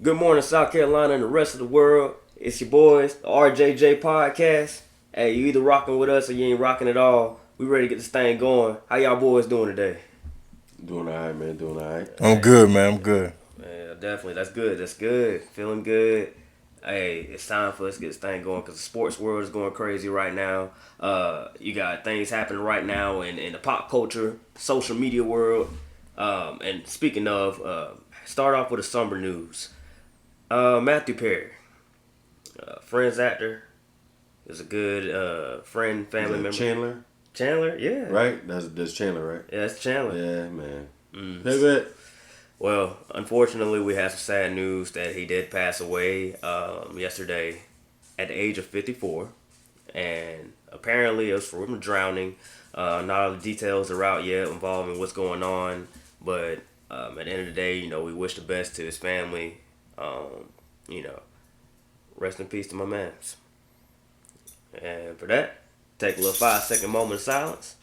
Good morning, South Carolina and the rest of the world. It's your boys, the RJJ Podcast. Hey, you either rocking with us or you ain't rocking at all. We ready to get this thing going. How y'all boys doing today? Doing all right, man. Doing all right. I'm good, man. I'm good. Man, definitely. That's good. That's good. Feeling good. Hey, it's time for us to get this thing going because the sports world is going crazy right now. You got things happening right now in the pop culture, social media world. And speaking of, start off with the summer news. Matthew Perry, Friends actor, is a good friend, family member. Chandler, Chandler, yeah. right? That's Chandler, right? Yeah, that's Chandler. Yeah, man. Mm. Hey, Well, unfortunately, we have some sad news that he did pass away yesterday at the age of 54. And apparently it was from drowning. Not all the details are out yet involving what's going on. But at the end of the day, we wish the best to his family. Rest in peace to my mans. And for that, take a little 5-second moment of silence.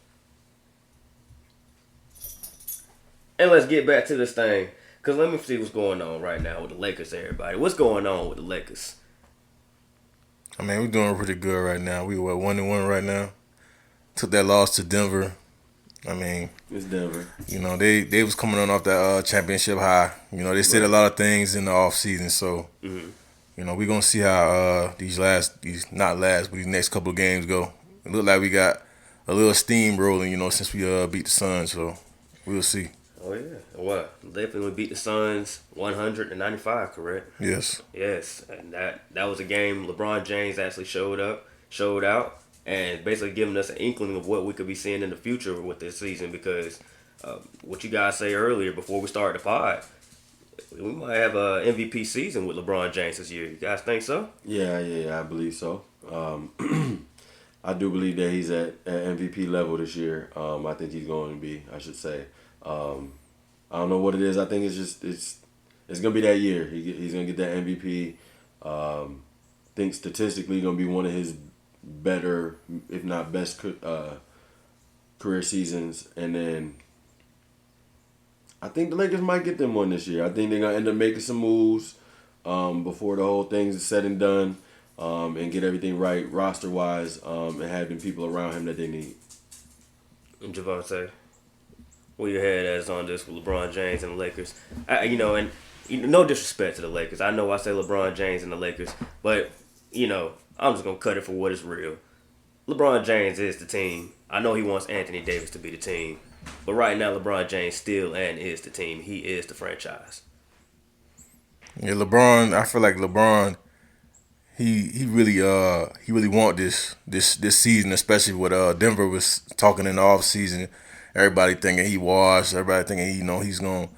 And let's get back to this thing. Because let me see what's going on right now with the Lakers, everybody. What's going on with the Lakers? I mean, we're doing pretty good right now. We were 1-1 right now. Took that loss to Denver. I mean, it's Denver. They was coming on off that championship high. They said a lot of things in the offseason. So, we're going to see how these next couple of games go. It look like we got a little steam rolling, since we beat the Suns. So, we'll see. Oh, yeah. Well, definitely beat the Suns 195, correct? Yes. Yes. And that was a game LeBron James actually showed out, and basically giving us an inkling of what we could be seeing in the future with this season because what you guys say earlier before we started the pod, we might have a MVP season with LeBron James this year. You guys think so? Yeah, I believe so. I do believe that he's at MVP level this year. I think he's going to be, I should say. I don't know what it is. I think it's gonna be that year. He's gonna get that MVP. Think statistically gonna be one of his better, if not best, career seasons. And then I think the Lakers might get them one this year. I think they're gonna end up making some moves before the whole thing's said and done, and get everything right roster wise, and having people around him that they need. And Javante, where your head is on this with LeBron James and the Lakers. No disrespect to the Lakers. I know I say LeBron James and the Lakers, but, I'm just going to cut it for what is real. LeBron James is the team. I know he wants Anthony Davis to be the team, but right now LeBron James still and is the team. He is the franchise. Yeah, LeBron, I feel like LeBron, he really want this season, especially what Denver was talking in the off season. Everybody thinking he washed. Everybody thinking he's gonna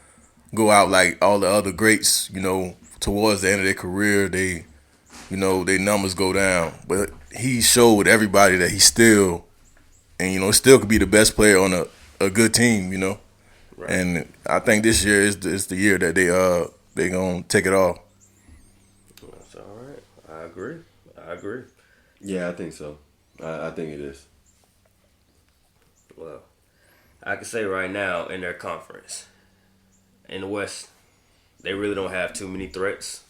go out like all the other greats. Towards the end of their career, their numbers go down. But he showed everybody that he still could be the best player on a good team. Right. And I think this year is the year that they gonna take it off. That's all right. I agree. Yeah, I think so. I think it is. Well, I can say right now in their conference, in the West, they really don't have too many threats.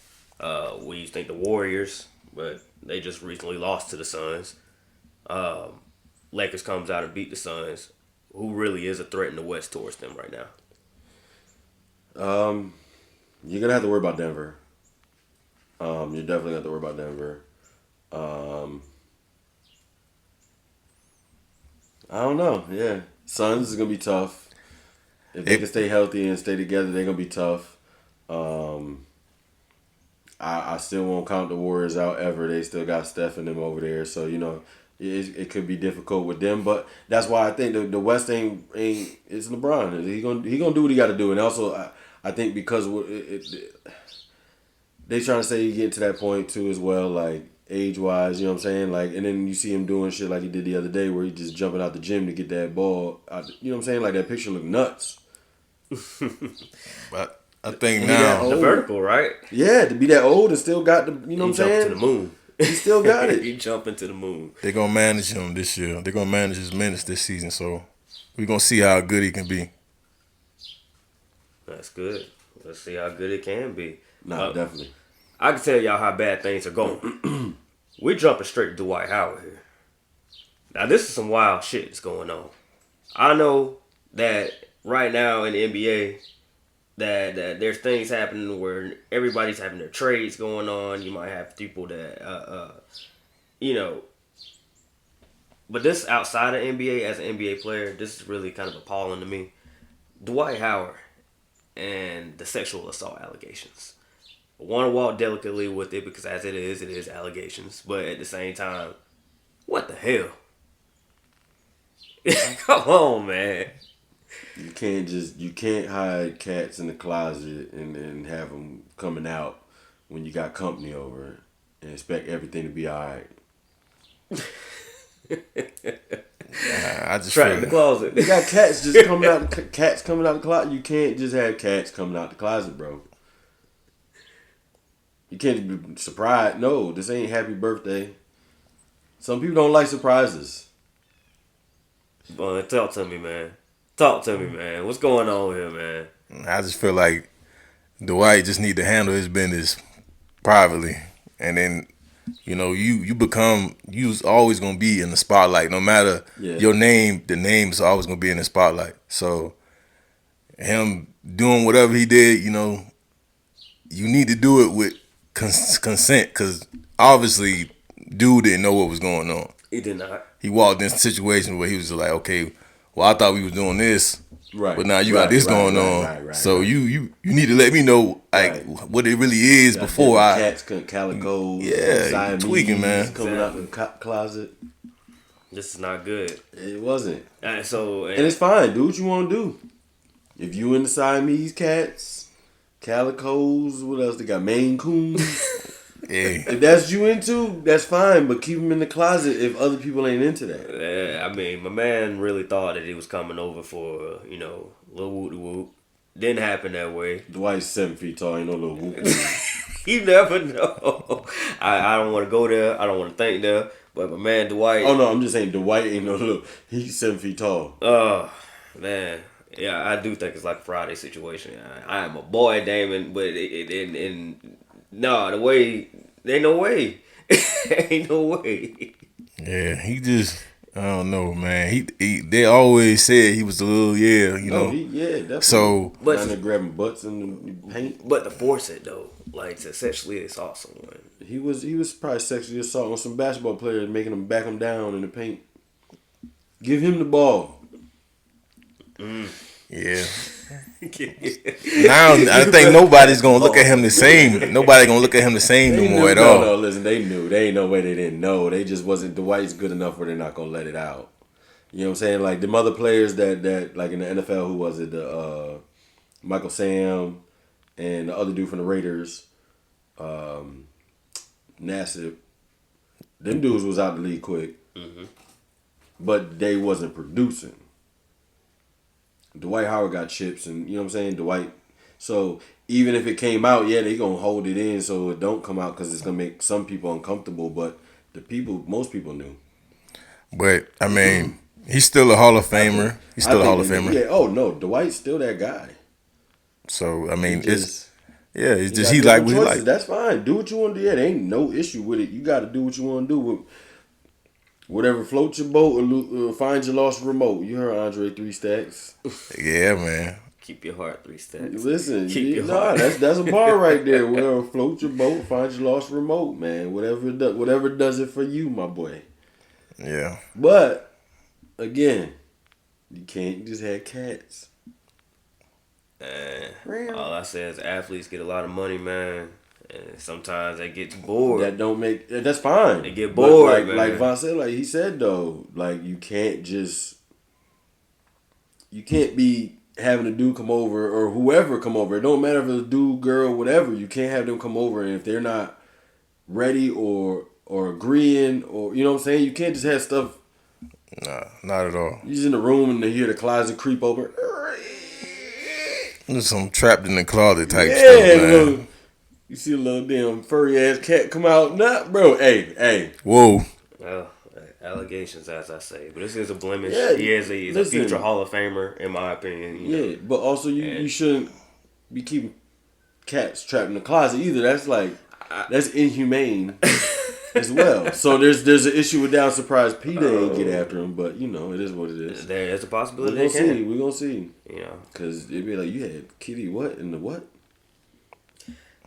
We think the Warriors, but they just recently lost to the Suns. Lakers comes out and beat the Suns. Who really is a threat in the West towards them right now? You're gonna have to worry about Denver. You're definitely gonna have to worry about Denver. I don't know. Yeah. Suns is gonna be tough. If they can stay healthy and stay together, they're gonna be tough. I still won't count the Warriors out ever. They still got Steph and them over there, so it could be difficult with them. But that's why I think the West ain't it's LeBron. He gonna do what he got to do, and also I think because they trying to say he get to that point too as well, like age wise, you know what I'm saying? Like, and then you see him doing shit like he did the other day where he just jumping out the gym to get that ball out, you know what I'm saying? Like that picture look nuts. But I think now The vertical, right? Yeah, to be that old and still got the, you know what I'm saying? To the moon. He still got it. He jumping to the moon. they're gonna manage him this year. They're gonna manage his minutes this season. So we're gonna see how good he can be. That's good. Let's see how good it can be. Nah, definitely. I can tell y'all how bad things are going. We're jumping straight to Dwight Howard here. Now, this is some wild shit that's going on. I know that right now in the NBA, that there's things happening where everybody's having their trades going on. You might have people that, but this outside of NBA, as an NBA player, this is really kind of appalling to me. Dwight Howard and the sexual assault allegations. I want to walk delicately with it because as it is allegations. But at the same time, what the hell? Come on, man. You can't hide cats in the closet and have them coming out when you got company over and expect everything to be all right. I just Trapped in the closet. You got cats just coming out. Cats coming out the closet. You can't just have cats coming out the closet, bro. You can't be surprised. No, this ain't happy birthday. Some people don't like surprises. Boy, talk to me, man. Talk to me, man. What's going on here, man? I just feel like Dwight just need to handle his business privately, and then you's always gonna be in the spotlight, no matter your name. The name's always gonna be in the spotlight. So him doing whatever he did, you need to do it with consent, because obviously dude didn't know what was going on. He did not. He walked in a situation where he was just like, okay, well, I thought we was doing this, right? But now you got this going on. Right. So you need to let me know what it really is before I cats, calico, Siamese, tweaking, man, coming out the closet. This is not good. It wasn't. And it's fine. Do what you want to do. If you into Siamese cats, calicos, what else they got? Maine Coons. Yeah. If that's what you into, that's fine. But keep them in the closet if other people ain't into that. I mean, my man really thought that he was coming over for little whoop-de-whoop. Didn't happen that way. Dwight's 7 feet tall. Ain't no little whoop. You never know. I don't want to go there. I don't want to think there. But my man Dwight. Oh no, I'm just saying Dwight ain't no little. He's 7 feet tall. Oh man, yeah, I do think it's like a Friday situation. I am a boy, Damon, but no, the way ain't no way. Ain't no way. Yeah, he just, I don't know, man. They always said he was a little, definitely. So, but trying to grab butts in the paint. But to force it though, like to sexually assault someone. He was probably sexually assaulting some basketball players, making them back him down in the paint. Give him the ball. Yeah. Now I think nobody's gonna look at him the same. Nobody gonna look at him the same no more at all. No, listen, they knew. They ain't no way they didn't know. They just wasn't. Dwight's good enough where they're not gonna let it out. You know what I'm saying? Like them other players that like in the NFL, who was it? The Michael Sam and the other dude from the Raiders, Nassib. Them dudes was out the league quick, but they wasn't producing. Dwight Howard got chips, and you know what I'm saying? Dwight. So even if it came out, they gonna hold it in so it don't come out because it's gonna make some people uncomfortable. But most people knew. But I mean, he's still a Hall of Famer. He's still a Hall of Famer. Yeah. Oh no, Dwight's still that guy. So I mean, he's like what he like. That's fine. Do what you want to do. Yeah, there ain't no issue with it. You got to do what you want to do with. Whatever floats your boat or find your lost remote. You heard Andre 3 Stacks. Yeah, man. Keep your heart 3 stacks. Listen, that's a bar right there. Whatever floats your boat, find your lost remote, man. Whatever does it for you, my boy. Yeah. But again, you can't just have cats. All I say is athletes get a lot of money, man. And sometimes they get bored. That's fine. They get bored, like, man. Like Von said, like he said though, like you can't be having a dude come over or whoever come over. It don't matter if it's a dude, girl, whatever. You can't have them come over, and if they're not ready or agreeing or you know what I'm saying, you can't just have stuff. Nah, not at all. You just in the room and they hear the closet creep open. There's some trapped in the closet type stuff, man. You see a little damn furry ass cat come out. Nah, bro. Hey. Whoa. Well, allegations, as I say. But this is a blemish. Yeah, He's a future Hall of Famer, in my opinion. But also you shouldn't be keeping cats trapped in the closet either. That's like that's inhumane as well. So there's an issue with down surprise P Day ain't get after him, but you know it is what it is. There's a possibility. We're gonna see. You know, because it'd be like you had Kitty what in the what?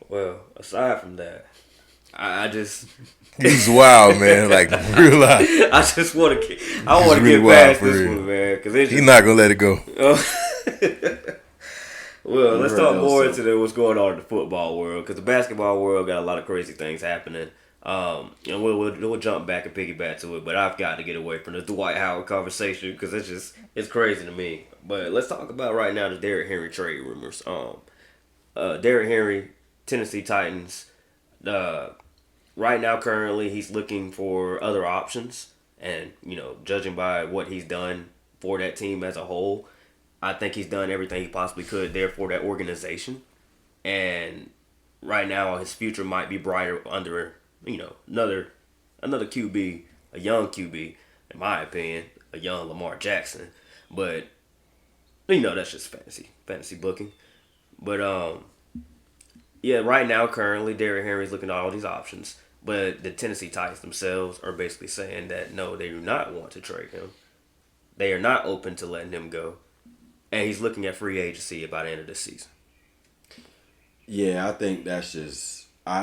Well, aside from that, I just. He's wild, man. Like real life. I just want to. I want to really get past this real. one, man, because he's not gonna let it go. Well, let's talk more into what's going on in the football world, because the basketball world got a lot of crazy things happening. And we'll jump back and piggyback to it, but I've got to get away from the Dwight Howard conversation because it's crazy to me. But let's talk about right now the Derrick Henry trade rumors. Derrick Henry, Tennessee Titans. Right now, currently, he's looking for other options, and judging by what he's done for that team as a whole, I think he's done everything he possibly could there for that organization. And right now, his future might be brighter under another QB, a young QB, in my opinion, a young Lamar Jackson. But that's just fantasy booking. But yeah, right now, currently, Derrick Henry's looking at all these options. But the Tennessee Titans themselves are basically saying that, no, they do not want to trade him. They are not open to letting him go. And he's looking at free agency by the end of the season. Yeah, I think I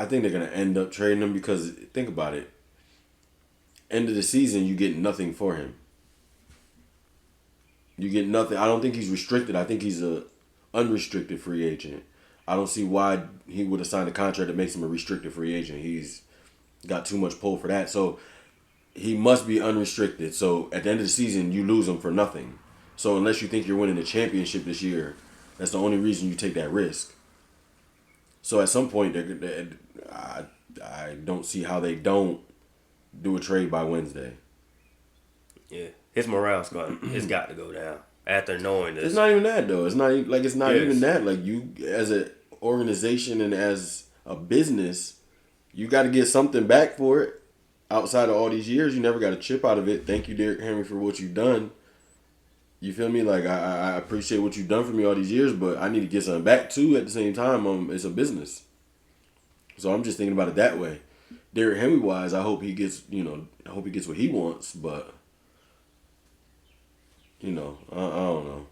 think they're going to end up trading him because, think about it. End of the season, you get nothing for him. You get nothing. I don't think he's restricted. I think he's a unrestricted free agent. I don't see why he would have signed a contract that makes him a restricted free agent. He's got too much pull for that. So he must be unrestricted. So at the end of the season, you lose him for nothing. So unless you think you're winning the championship this year, that's the only reason you take that risk. So at some point, I don't see how they don't do a trade by Wednesday. Yeah, his morale's got to go down after knowing this. It's not even that though. It's not even that. Like you, as an organization and as a business, you got to get something back for it. Outside of all these years, you never got a chip out of it. Thank you, Derrick Henry, for what you've done. You feel me? Like I appreciate what you've done for me all these years, but I need to get something back too. At the same time, it's a business, so I'm just thinking about it that way. Derrick Henry wise, I hope he gets what he wants, but I don't know.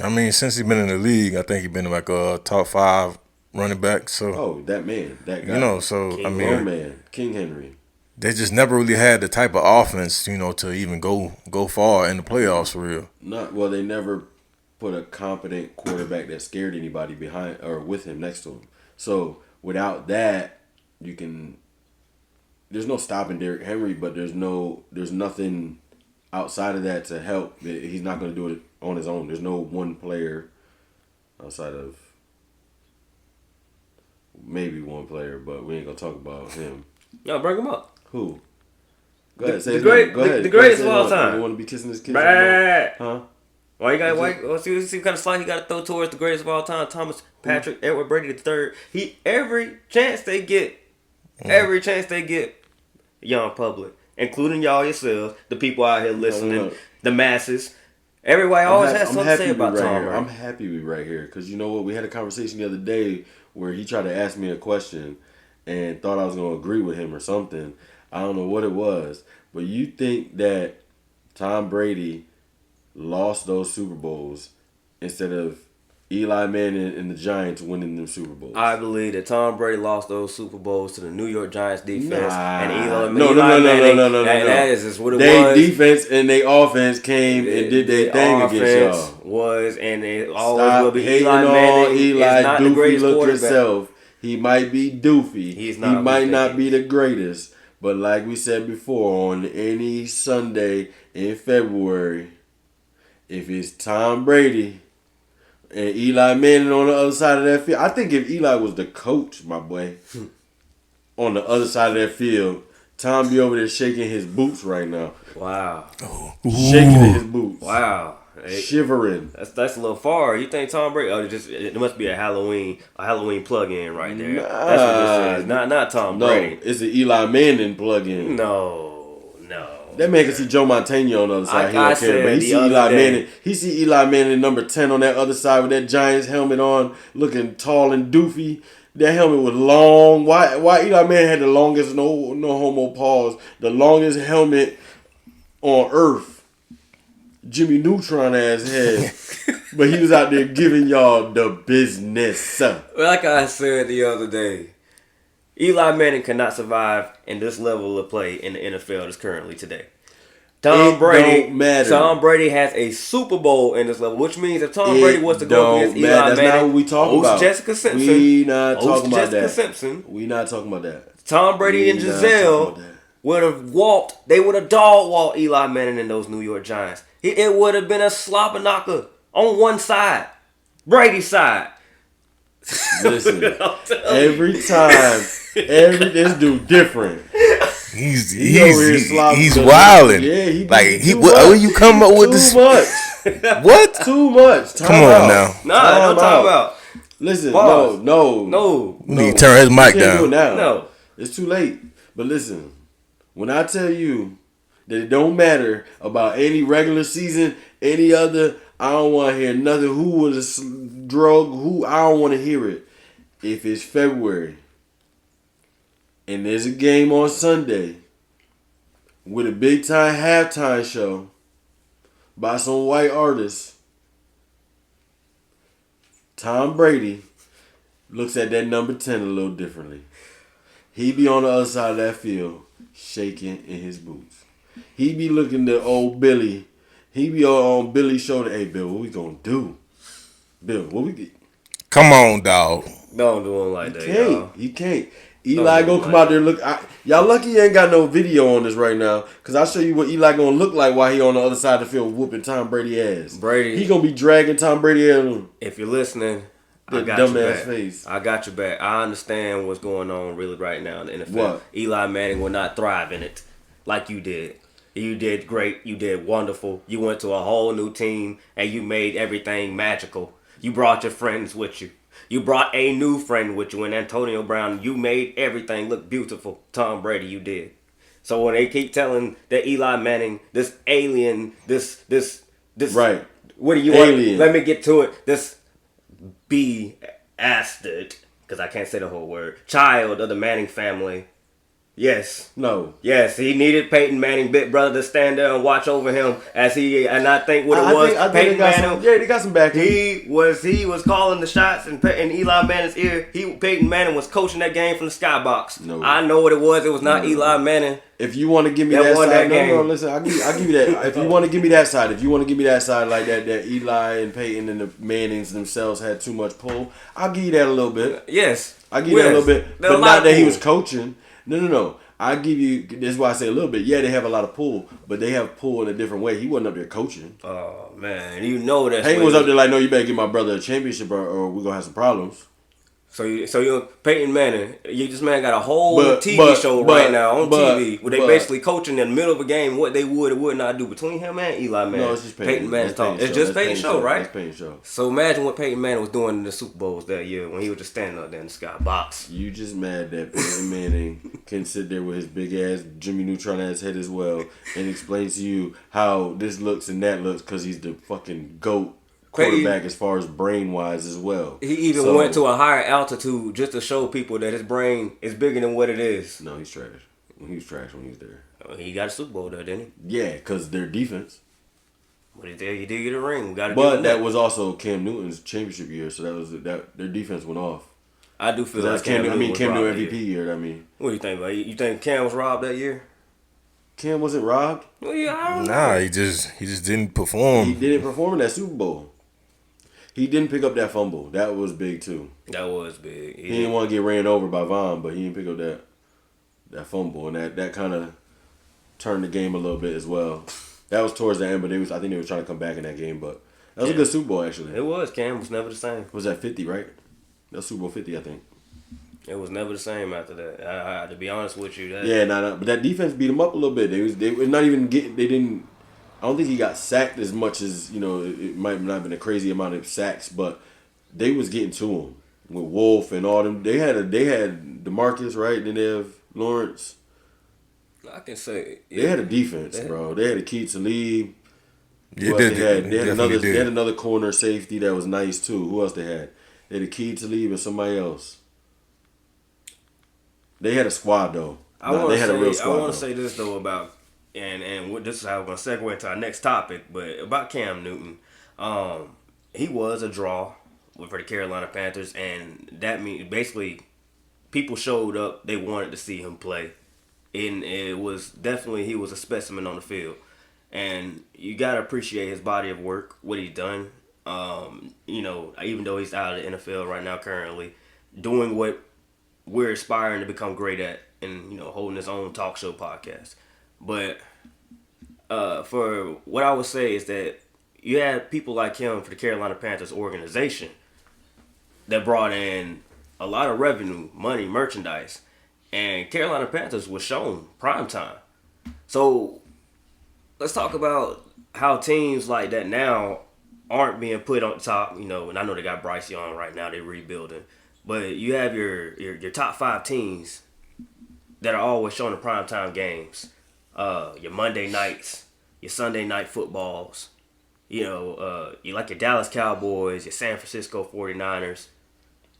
I mean, since he's been in the league, I think he's been like a top 5 running back. So that guy. So King, I mean, King Henry. They just never really had the type of offense, to even go far in the playoffs for real. They never put a competent quarterback that scared anybody behind or with him next to him. So without that, there's no stopping Derrick Henry, but there's nothing outside of that to help. He's not going to do it on his own. There's no one player outside of maybe one player, but we ain't going to talk about him. No, bring him up. Who? Go ahead. Say the greatest of all time. You want to be kissing his kids? Huh? Why you got? Let's see what kind of slide he got to throw towards the greatest of all time, Thomas Patrick Edward Brady III. Every chance they get, young public, including y'all yourselves, the people out here listening, the masses. Everybody always has something to say about Tom Brady. I'm happy we right here because you know what? We had a conversation the other day where he tried to ask me a question and thought I was going to agree with him or something. I don't know what it was. But you think that Tom Brady lost those Super Bowls instead of Eli Manning and the Giants winning them Super Bowls? I believe that Tom Brady lost those Super Bowls to the New York Giants defense and Eli No. That is just what it was. Their defense and their offense came and did their thing against y'all. And it always will be Eli Manning. Eli is not the greatest look quarterback. Yourself. He might be doofy. He might not be the greatest. But like we said before, on any Sunday in February, if it's Tom Brady and Eli Manning on the other side of that field, I think if Eli was the coach, my boy, on the other side of that field, Tom be over there shaking his boots right now. Wow. Shaking his boots. Wow. Shivering. That's a little far. You think Tom Brady? It must be a Halloween plug-in right there. Nah, that's what this is. Not Tom Brady. No, it's an Eli Manning plug-in. No. That man can see Joe Montana on the other side. He I don't care. But he see Eli Manning. He see Eli Manning number 10 on that other side with that Giants helmet on, looking tall and doofy. That helmet was long. Why Eli Manning had the longest, no homo pause, the longest helmet on earth? Jimmy Neutron ass head. But he was out there giving y'all the business. Like I said the other day, Eli Manning cannot survive in this level of play in the NFL that's currently today. Tom Brady has a Super Bowl in this level, which means if Tom Brady was to go against Eli Manning, that's not what we talking about. Jessica Simpson, we not talking about Jessica that. Simpson. We not talking about that. Tom Brady and Giselle would have walked. They would have dog walked Eli Manning and those New York Giants. It would have been a slobber knocker on one side, Brady's side. Listen, every time, this dude different. He's wilding. Yeah, what you come up with this? Too much. What? Too much. Come on now. Nah, don't talk about. Listen, Pause. no. We need to turn his mic down. Do it now. No, it's too late. But listen, when I tell you that it don't matter about any regular season, any other, I don't want to hear nothing. Who was a drug? I don't want to hear it. If it's February and there's a game on Sunday with a big time halftime show by some white artists, Tom Brady looks at that number 10 a little differently. He be on the other side of that field shaking in his boots. He be looking to old Billy. He be on Billy's shoulder. Hey, Bill, what we gonna do? Bill, what we get? Come on, dog. don't do him like that, y'all. He can't. Eli gonna come out there and look. Y'all lucky you ain't got no video on this right now, cause I'll show you what Eli gonna look like while he on the other side of the field whooping Tom Brady ass. He gonna be dragging Tom Brady ass. If you're listening, I got your back. Face. I got your back. I understand what's going on really right now in the NFL. What? Eli Manning will not thrive in it like you did. You did great. You did wonderful. You went to a whole new team and you made everything magical. You brought your friends with you. You brought a new friend with you in Antonio Brown. You made everything look beautiful. Tom Brady, you did. So when they keep telling that Eli Manning, this alien, this right. What do you want? Let me get to it. This bastard, because I can't say the whole word, child of the Manning family. Yes. No. Yes, he needed Peyton Manning, big brother, to stand there and watch over him as he, and I think what it was, Peyton Manning. They got some backing. He was calling the shots in Eli Manning's ear. Peyton Manning was coaching that game from the skybox. No. I know what it was. It was not Eli Manning. If you want to give me that side, no, listen, I'll give you that. If you want to give me that side, like that Eli and Peyton and the Mannings themselves had too much pull, I'll give you that a little bit. Yes. I'll give you that a little bit. But not that he was coaching. No. I give you. This is why I say a little bit. Yeah, they have a lot of pull, but they have pull in a different way. He wasn't up there coaching. Oh man, you know that. Peyton was up there like, no, you better give my brother a championship, or we're gonna have some problems. So you Peyton Manning, this man got a whole TV show right now on TV where they basically coaching in the middle of a game what they would or would not do between him and Eli Manning. No, it's just Peyton Manning's talk. It's just Peyton's show, right? It's Peyton's show. So imagine what Peyton Manning was doing in the Super Bowls that year when he was just standing up there in the skybox. You just mad that Peyton Manning can sit there with his big ass Jimmy Neutron ass head as well and explain to you how this looks and that looks because he's the fucking GOAT quarterback as far as brain wise as well. He even went to a higher altitude just to show people that his brain is bigger than what it is. No, he's trash. He was trash when he was there. He got a Super Bowl there, didn't he? Yeah, because their defense. But he did get a ring. But that was also Cam Newton's championship year, so their defense went off. I do feel like Cam Newton MVP year. What do you think about it? You think Cam was robbed that year? Cam wasn't robbed. Well, yeah, nah, he just didn't perform. He didn't perform in that Super Bowl. He didn't pick up that fumble. That was big too. That was big. He didn't want to get ran over by Vaughn, but he didn't pick up that fumble, and that kind of turned the game a little bit as well. That was towards the end, but I think they were trying to come back in that game. But that was a good Super Bowl actually. It was. Cam was never the same. Was that 50, right? That was Super Bowl 50, I think. It was never the same after that. To be honest with you, but that defense beat him up a little bit. They were not even getting. They didn't. I don't think he got sacked as much as, it might not have been a crazy amount of sacks, but they was getting to him with Wolf and all them. They had DeMarcus, right? Then they have Lawrence. I can say They had a defense, bro. They had a key to lead. Yeah, They had another corner safety that was nice too. Who else they had? They had a key to lead and somebody else. They had a squad though. They had a real squad. I want to say this though about this is how we're gonna segue into our next topic, but about Cam Newton. He was a draw for the Carolina Panthers, and that means basically people showed up. They wanted to see him play, and it was definitely he was a specimen on the field. And you gotta appreciate his body of work, what he's done. Even though he's out of the NFL right now, currently doing what we're aspiring to become great at, and holding his own talk show podcast. But for what I would say is that you had people like him for the Carolina Panthers organization that brought in a lot of revenue, money, merchandise, and Carolina Panthers was shown prime time. So let's talk about how teams like that now aren't being put on top, and I know they got Bryce Young right now, they're rebuilding. But you have your top 5 teams that are always showing the primetime games. Your Monday nights, your Sunday night footballs. You like your Dallas Cowboys, your San Francisco 49ers.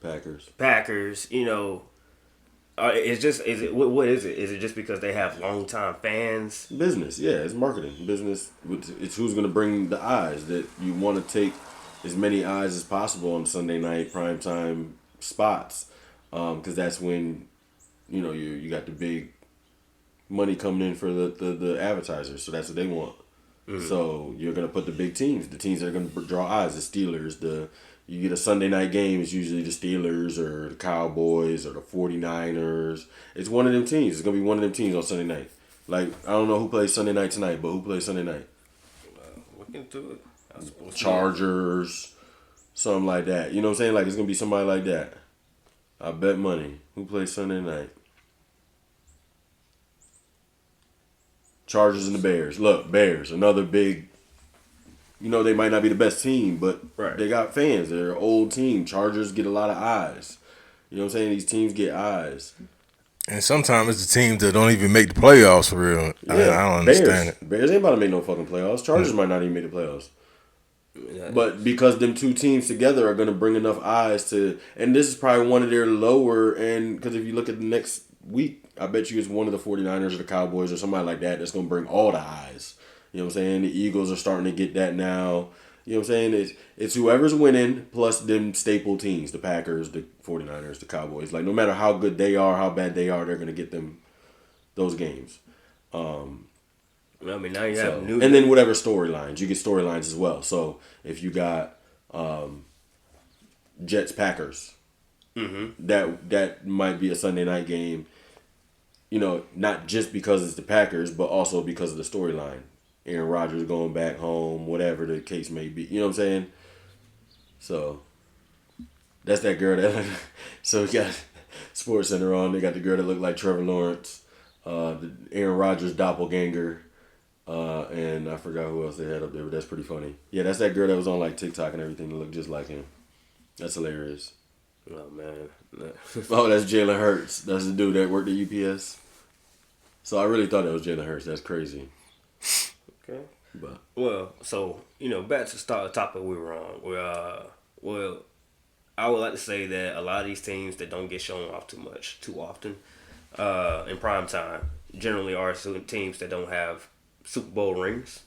Packers. What is it? Is it just because they have longtime fans? Business, yeah, it's marketing. Business, it's who's going to bring the eyes that you want to take as many eyes as possible on Sunday night primetime spots, because that's when you got the big money coming in for the advertisers, so that's what they want. Mm-hmm. So you're gonna put the big teams, the teams that are gonna draw eyes, the Steelers. You get a Sunday night game, it's usually the Steelers or the Cowboys or the 49ers. It's one of them teams. It's gonna be one of them teams on Sunday night. Like, I don't know who plays Sunday night tonight, but who plays Sunday night? Look into it. Chargers. Something like that. You know what I'm saying? Like, it's going to be somebody like that. I bet money. Who plays Sunday night? Chargers and the Bears. Look, Bears, another big... they might not be the best team, but They got fans. They're an old team. Chargers get a lot of eyes. You know what I'm saying? These teams get eyes. And sometimes it's the teams that don't even make the playoffs for real. Yeah, I don't understand it. Bears ain't about to make no fucking playoffs. Chargers might not even make the playoffs. But because them two teams together are going to bring enough eyes to... And this is probably one of their lower... And because if you look at the next week, I bet you it's one of the 49ers or the Cowboys or somebody like that that's going to bring all the eyes. You know what I'm saying? The Eagles are starting to get that now. You know what I'm saying? It's whoever's winning plus them staple teams. The Packers, the 49ers, the Cowboys. Like, no matter how good they are, how bad they are, they're going to get them those games. Now you have new... And then whatever storylines. You get storylines as well. So if you got Jets Packers, that might be a Sunday night game. Not just because it's the Packers, but also because of the storyline. Aaron Rodgers going back home, whatever the case may be. You know what I'm saying? So that's that girl that... So we got Sports Center on. They got the girl that looked like Trevor Lawrence, the Aaron Rodgers doppelganger. And I forgot who else they had up there, but that's pretty funny. Yeah, that's that girl that was on like TikTok and everything that looked just like him. That's hilarious. Oh, man. Oh, that's Jalen Hurts. That's the dude that worked at UPS. So I really thought that was Jalen Hurts. That's crazy. Okay. So, back to the topic we were on. I would like to say that a lot of these teams that don't get shown off too often, in prime time, generally are teams that don't have Super Bowl rings.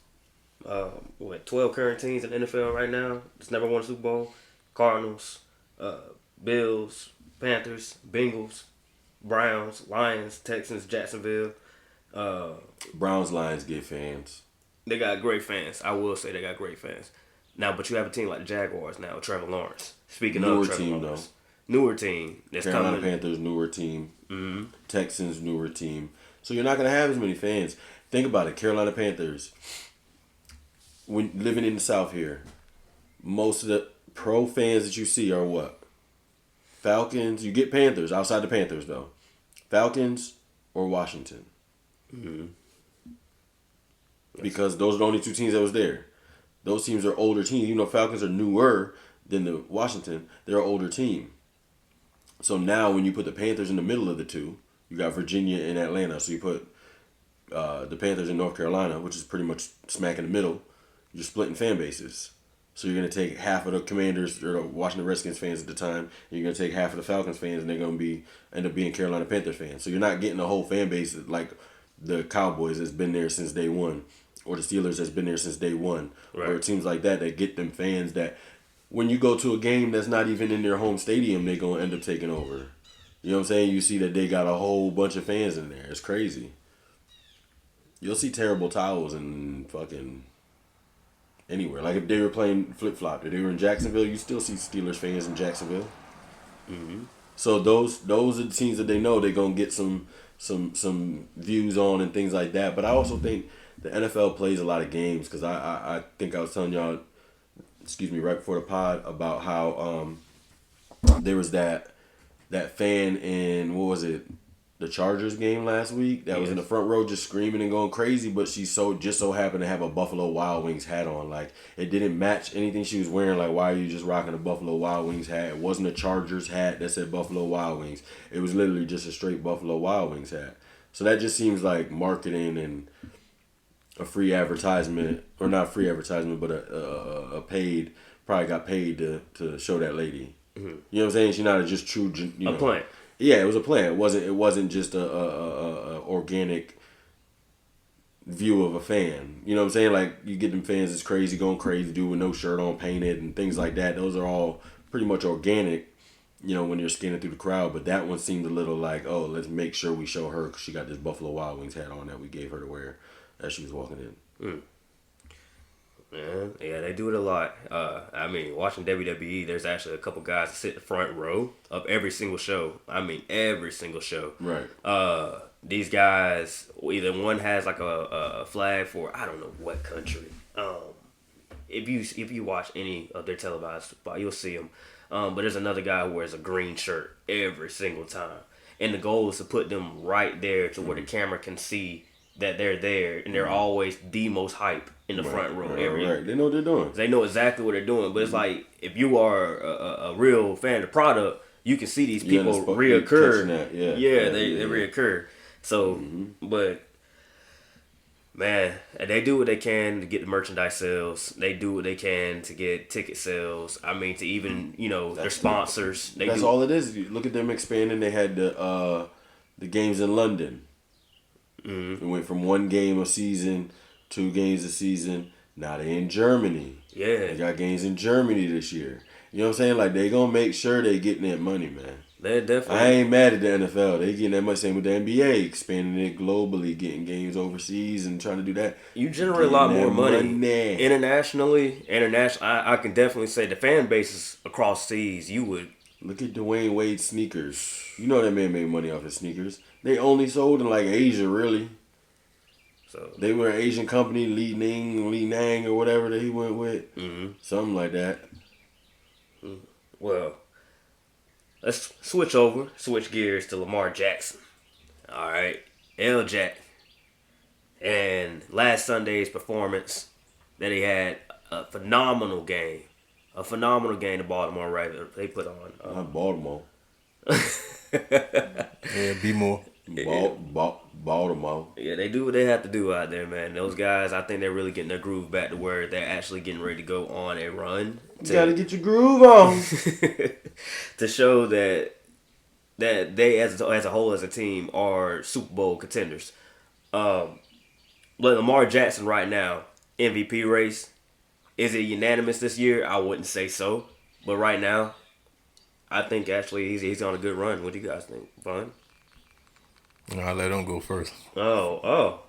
12 current teams in the NFL right now that's never won a Super Bowl. Cardinals, Bills, Panthers, Bengals, Browns, Lions, Texans, Jacksonville. Browns, Lions get fans. They got great fans. I will say they got great fans. Now, but you have a team like the Jaguars now, Trevor Lawrence. Speaking of Trevor Lawrence. Newer team. That's Carolina coming. Panthers, newer team. Mm-hmm. Texans, newer team. So you're not going to have as many fans. Think about it. Carolina Panthers. When living in the South here, most of the pro fans that you see are what? Falcons. You get Panthers outside the Panthers, though. Falcons or Washington. Mm-hmm. Because those are the only two teams that was there. Those teams are older teams. Falcons are newer than the Washington. They're an older team. So now when you put the Panthers in the middle of the two, you got Virginia and Atlanta. So you put the Panthers in North Carolina, which is pretty much smack in the middle, you're splitting fan bases. So you're going to take half of the Commanders or the Washington Redskins fans at the time, and you're going to take half of the Falcons fans, and they're going to end up being Carolina Panthers fans. So you're not getting a whole fan base like the Cowboys has been there since day one, or the Steelers has been there since day one, right. or teams like that get them fans that when you go to a game that's not even in their home stadium, they're going to end up taking over. You know what I'm saying? You see that they got a whole bunch of fans in there. It's crazy. You'll see terrible towels and fucking anywhere. Like if they were playing flip-flop, if they were in Jacksonville, you still see Steelers fans in Jacksonville. Mm-hmm. So those are the teams that they know they're going to get some views on and things like that. But I also think the NFL plays a lot of games because I think I was telling y'all, right before the pod about how there was that fan in, what was it, the Chargers game last week that was in the front row just screaming and going crazy, but she just so happened to have a Buffalo Wild Wings hat on. Like, it didn't match anything she was wearing. Like, why are you just rocking a Buffalo Wild Wings hat? It wasn't a Chargers hat that said Buffalo Wild Wings. It was literally just a straight Buffalo Wild Wings hat. So that just seems like marketing and a free advertisement, or not free advertisement, but a paid, probably got paid to show that lady. Mm-hmm. You know what I'm saying? She's not just true, a plant. Yeah, it was a plan. It wasn't just a organic view of a fan. You know what I'm saying? Like, you get them fans that's crazy, going crazy, dude with no shirt on, painted, and things like that. Those are all pretty much organic, you know, when you're scanning through the crowd. But that one seemed a little like, oh, let's make sure we show her because she got this Buffalo Wild Wings hat on that we gave her to wear as she was walking in. Mm. Yeah, they do it a lot. I mean, watching WWE, there's actually a couple guys that sit in the front row of every single show. I mean, every single show. Right. These guys, either one has like a flag for I don't know what country. If you watch any of their televised spot, you'll see them. But there's another guy who wears a green shirt every single time, and the goal is to put them right there to where the camera can see that they're there, and they're always the most hype in the front row. Right. They know what they're doing. They know exactly what they're doing. But it's like, if you are a real fan of the product, you can see these people reoccur. They reoccur. So, but man, they do what they can to get the merchandise sales. They do what they can to get ticket sales. I mean, to even their sponsors. That's all it is. Look at them expanding. They had the games in London. Mm-hmm. It went from one game a season, 2 games a season. Now they in Germany. Yeah. They got games in Germany this year. You know what I'm saying? Like, they gonna make sure they getting that money, man. They definitely. I ain't mad at the NFL. They getting that much. Same with the NBA, expanding it globally, getting games overseas and trying to do that. You generate a lot more money internationally. I can definitely say the fan bases across seas. You would look at Dwayne Wade's sneakers. You know that man made money off his sneakers. They only sold in like Asia, really. So they were an Asian company, Li Nang, or whatever that he went with. Mm-hmm. Something like that. Well, let's switch gears to Lamar Jackson. All right, L-Jack. And last Sunday's performance that he had a phenomenal game. The Baltimore Ravens they put on. Not Baltimore. Yeah, be more. Baltimore. Yeah, they do what they have to do out there, man. Those guys, I think they're really getting their groove back to where they're actually getting ready to go on a run. You gotta get your groove on. To show that they, as a whole, as a team, are Super Bowl contenders. But Lamar Jackson right now, MVP race, is it unanimous this year? I wouldn't say so. But right now, I think actually he's on a good run. What do you guys think? Fun? I'll let him go first. Oh.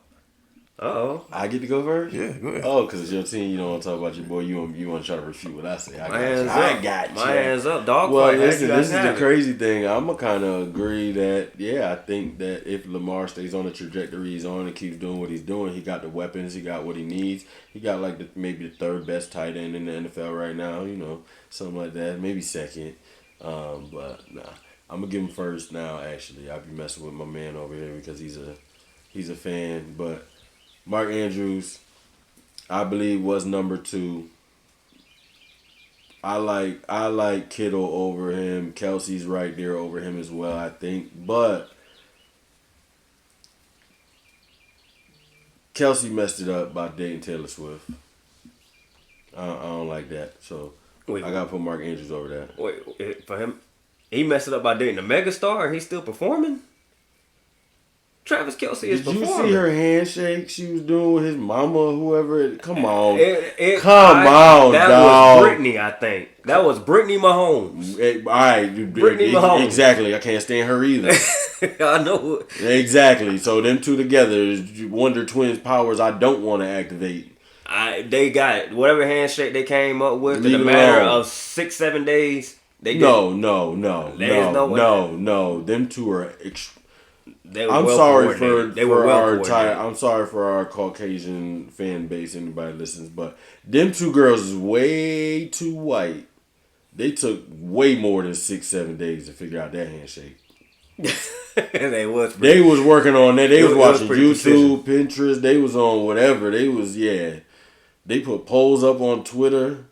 I get to go first? Yeah, go ahead. Oh, because it's your team. You don't want to talk about your boy. You want to try to refute what I say. I got you. My hands up, dog. Well, listen, this is the crazy thing. I'm going to kind of agree that, I think that if Lamar stays on the trajectory he's on and keeps doing what he's doing, he got the weapons, he got what he needs. He got like maybe the 3rd best tight end in the NFL right now, something like that. Maybe 2nd. But nah. I'm going to give him first now, actually. I'll be messing with my man over here because he's a fan. But Mark Andrews, I believe, was number 2. I like Kittle over him. Kelsey's right there over him as well, I think. But Kelsey messed it up by dating Taylor Swift. I don't like that, so Wait, I gotta put Mark Andrews over that. wait, for him, he messed it up by dating a megastar and he's still performing? Travis Kelce is Did you performing. see her handshake she was doing with his mama or whoever? Come on. Come on, that dog. was Brittany, I think. That was Brittany Mahomes. All right. Brittany Mahomes. Exactly. I can't stand her either. I know. Exactly. So them two together is Wonder Twins powers I don't want to activate. They got whatever handshake they came up with in a Leave it matter alone. of 6-7 days. They No. There's no way. Them two are. They were I'm well sorry coordinated. for, They were for well our coordinated. entire. I'm sorry for our Caucasian fan base. Anybody listens, but them two girls is way too white. They took way more than 6-7 days to figure out that handshake. They was working on that. They It was was watching pretty YouTube, Pinterest. They was on whatever. They was They put polls up on Twitter.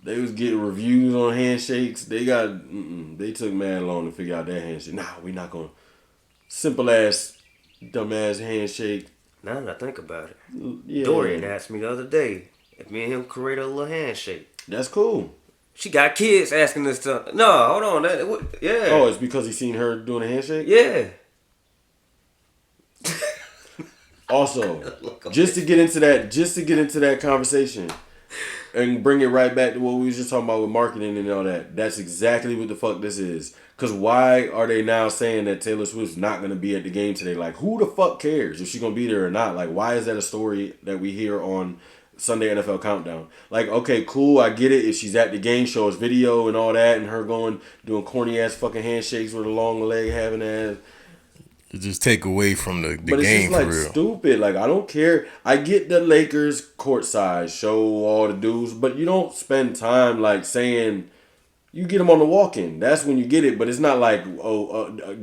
They was getting reviews on handshakes. They took mad long to figure out that handshake. Nah, we not gonna. Simple ass, dumb ass handshake. Now that I think about it, Yeah. Dorian asked me the other day if me and him create a little handshake. That's cool. She got kids asking this stuff. No, hold on. Yeah. Oh, it's because he seen her doing a handshake? Yeah. Also, just to get into that conversation and bring it right back to what we was just talking about with marketing and all that. That's exactly what the fuck this is. Because why are they now saying that Taylor Swift's not going to be at the game today? Like, who the fuck cares if she's going to be there or not? Like, why is that a story that we hear on Sunday NFL Countdown? Like, okay, cool, I get it. If she's at the game, show us video and all that, and her doing corny ass fucking handshakes with a long leg having ass. It just take away from the But game it's just like for real. stupid. Like, I don't care. I get the Lakers courtside, show all the dudes, but you don't spend time like saying you get them on the walk-in. That's when you get it. But it's not like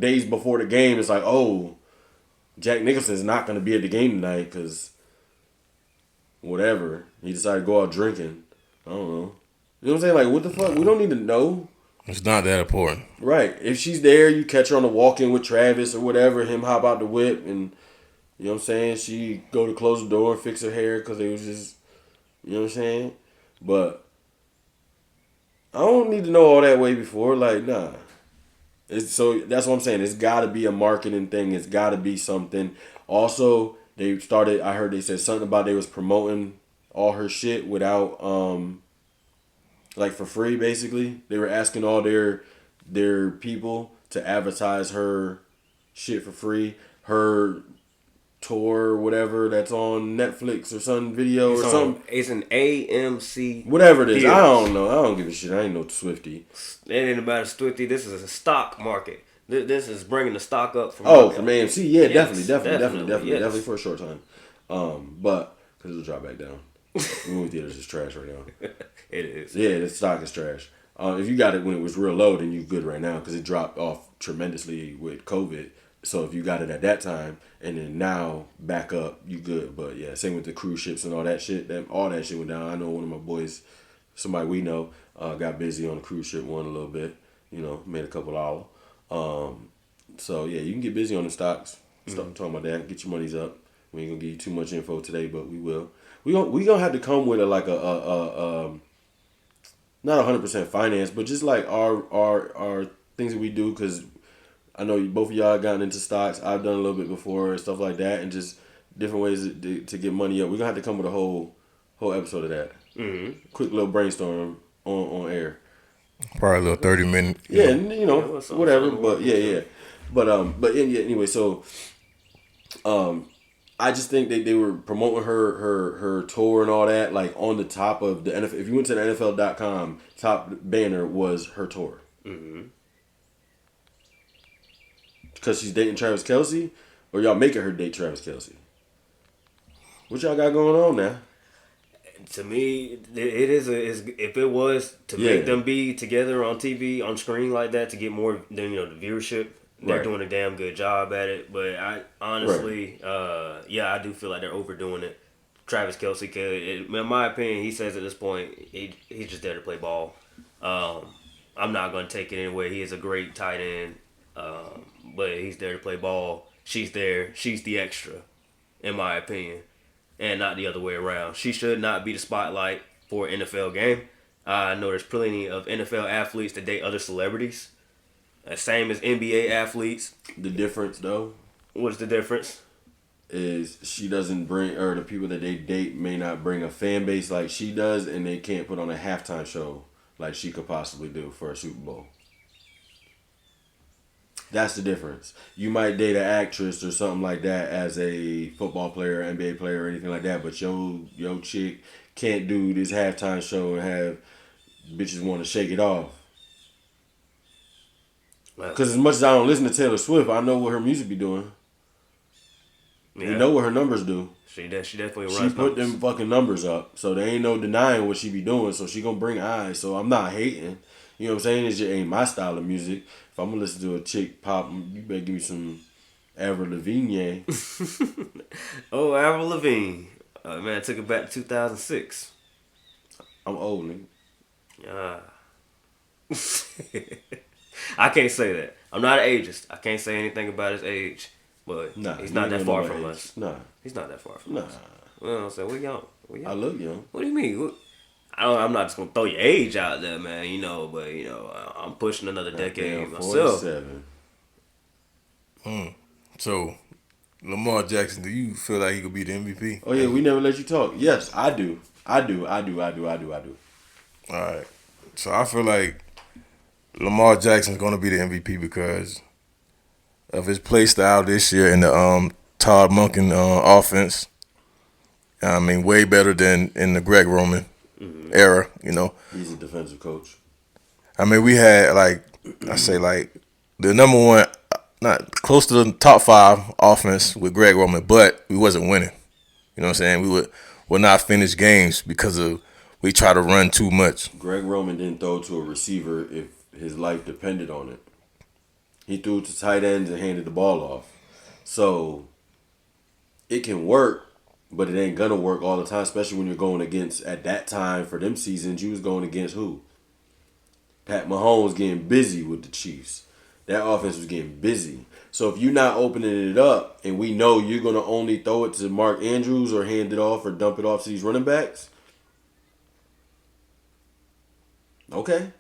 days before the game. It's like, oh, Jack Nicholson's not going to be at the game tonight because whatever. He decided to go out drinking. I don't know. You know what I'm saying? Like, what the fuck? We don't need to know. It's not that important. Right. If she's there, you catch her on the walk-in with Travis or whatever, him hop out the whip, and you know what I'm saying? She go to close the door and fix her hair because it was just, you know what I'm saying? But I don't need to know all that way before. Like, nah. So that's what I'm saying. It's got to be a marketing thing. It's got to be something. Also, I heard they said something about they was promoting all her shit without, like for free, basically. They were asking all their people to advertise her shit for free. Her tour, whatever, that's on Netflix or some video or something. It's an AMC. Whatever it is. Theaters. I don't know. I don't give a shit. I ain't no Swiftie. It ain't about a Swiftie. This is a stock market. This is bringing the stock up from From AMC. Yeah, Yes, definitely for a short time. But because it'll drop back down. Movie theaters is trash right now. It is. Yeah, the stock is trash. If you got it when it was real low, then you good right now because it dropped off tremendously with COVID. So if you got it at that time and then now back up, you good. But yeah, same with the cruise ships and all that shit. All that shit went down. I know one of my boys, somebody we know, got busy on the cruise ship one a little bit. You know, made a couple dollars. So yeah, you can get busy on the stocks. Start talking about that. Get your monies up. We ain't gonna give you too much info today, but we will. We gonna have to come with a not 100% finance, but just like our things that we do, because I know both of y'all gotten into stocks. I've done a little bit before and stuff like that, and just different ways to get money up. We're gonna have to come with a whole episode of that. Mm-hmm. Quick little brainstorm on air. Probably a little 30-minute. Yeah, you know, whatever. But yeah. But yeah, anyway, so I just think they were promoting her tour and all that, like on the top of the NFL. If you went to the NFL.com, top banner was her tour. Mm-hmm. Because she's dating Travis Kelce, or y'all making her date Travis Kelce? What y'all got going on now? To me, it is if it was to make them be together on TV, on screen like that to get more than the viewership. They're doing a damn good job at it, but I honestly, I do feel like they're overdoing it. Travis Kelce, in my opinion, he says at this point, he's just there to play ball. I'm not going to take it anyway. He is a great tight end, but he's there to play ball. She's there. She's the extra. in my opinion, and not the other way around. She should not be the spotlight for an NFL game. I know there's plenty of NFL athletes that date other celebrities. Same as NBA athletes. The difference, though, What's the difference? is she doesn't bring, or the people that they date may not bring a fan base like she does, and they can't put on a halftime show like she could possibly do for a Super Bowl. That's the difference. You might date an actress or something like that as a football player, NBA player, or anything like that, but your chick can't do this halftime show and have bitches want to shake it off. Because as much as I don't listen to Taylor Swift, I know what her music be doing. Yeah. We know what her numbers do. She definitely runs. She put them fucking numbers up, so there ain't no denying what she be doing. So she gonna bring eyes. So I'm not hating. You know what I'm saying? It just ain't my style of music. If I'm gonna listen to a chick pop, you better give me some Avril Lavigne. Oh, Avril Lavigne. Man, I took it back to 2006. I'm old, nigga. I can't say that. I'm not an ageist. I can't say anything about his age. But he's not that far from us. Nah. He's not that far from us. You know what I'm saying? We're young. I look young. What do you mean? I'm not just going to throw your age out there, man, but, I'm pushing another decade myself. 47. So, Lamar Jackson, do you feel like he could be the MVP? Oh, yeah, we never let you talk. Yes, I do. I do. All right. So, I feel like Lamar Jackson's going to be the MVP because of his play style this year in the Todd Monken offense. I mean, way better than in the Greg Roman era, He's a defensive coach. I mean, we had, the number one, not close to the top 5 offense with Greg Roman, but we wasn't winning. You know what I'm saying? We would not finish games because we try to run too much. Greg Roman didn't throw to a receiver if his life depended on it. He threw to tight ends and handed the ball off. So, it can work, but it ain't going to work all the time, especially when you're going against, at that time, for them seasons, you was going against who? Pat Mahomes getting busy with the Chiefs. That offense was getting busy. So, if you're not opening it up, and we know you're going to only throw it to Mark Andrews or hand it off or dump it off to these running backs, okay.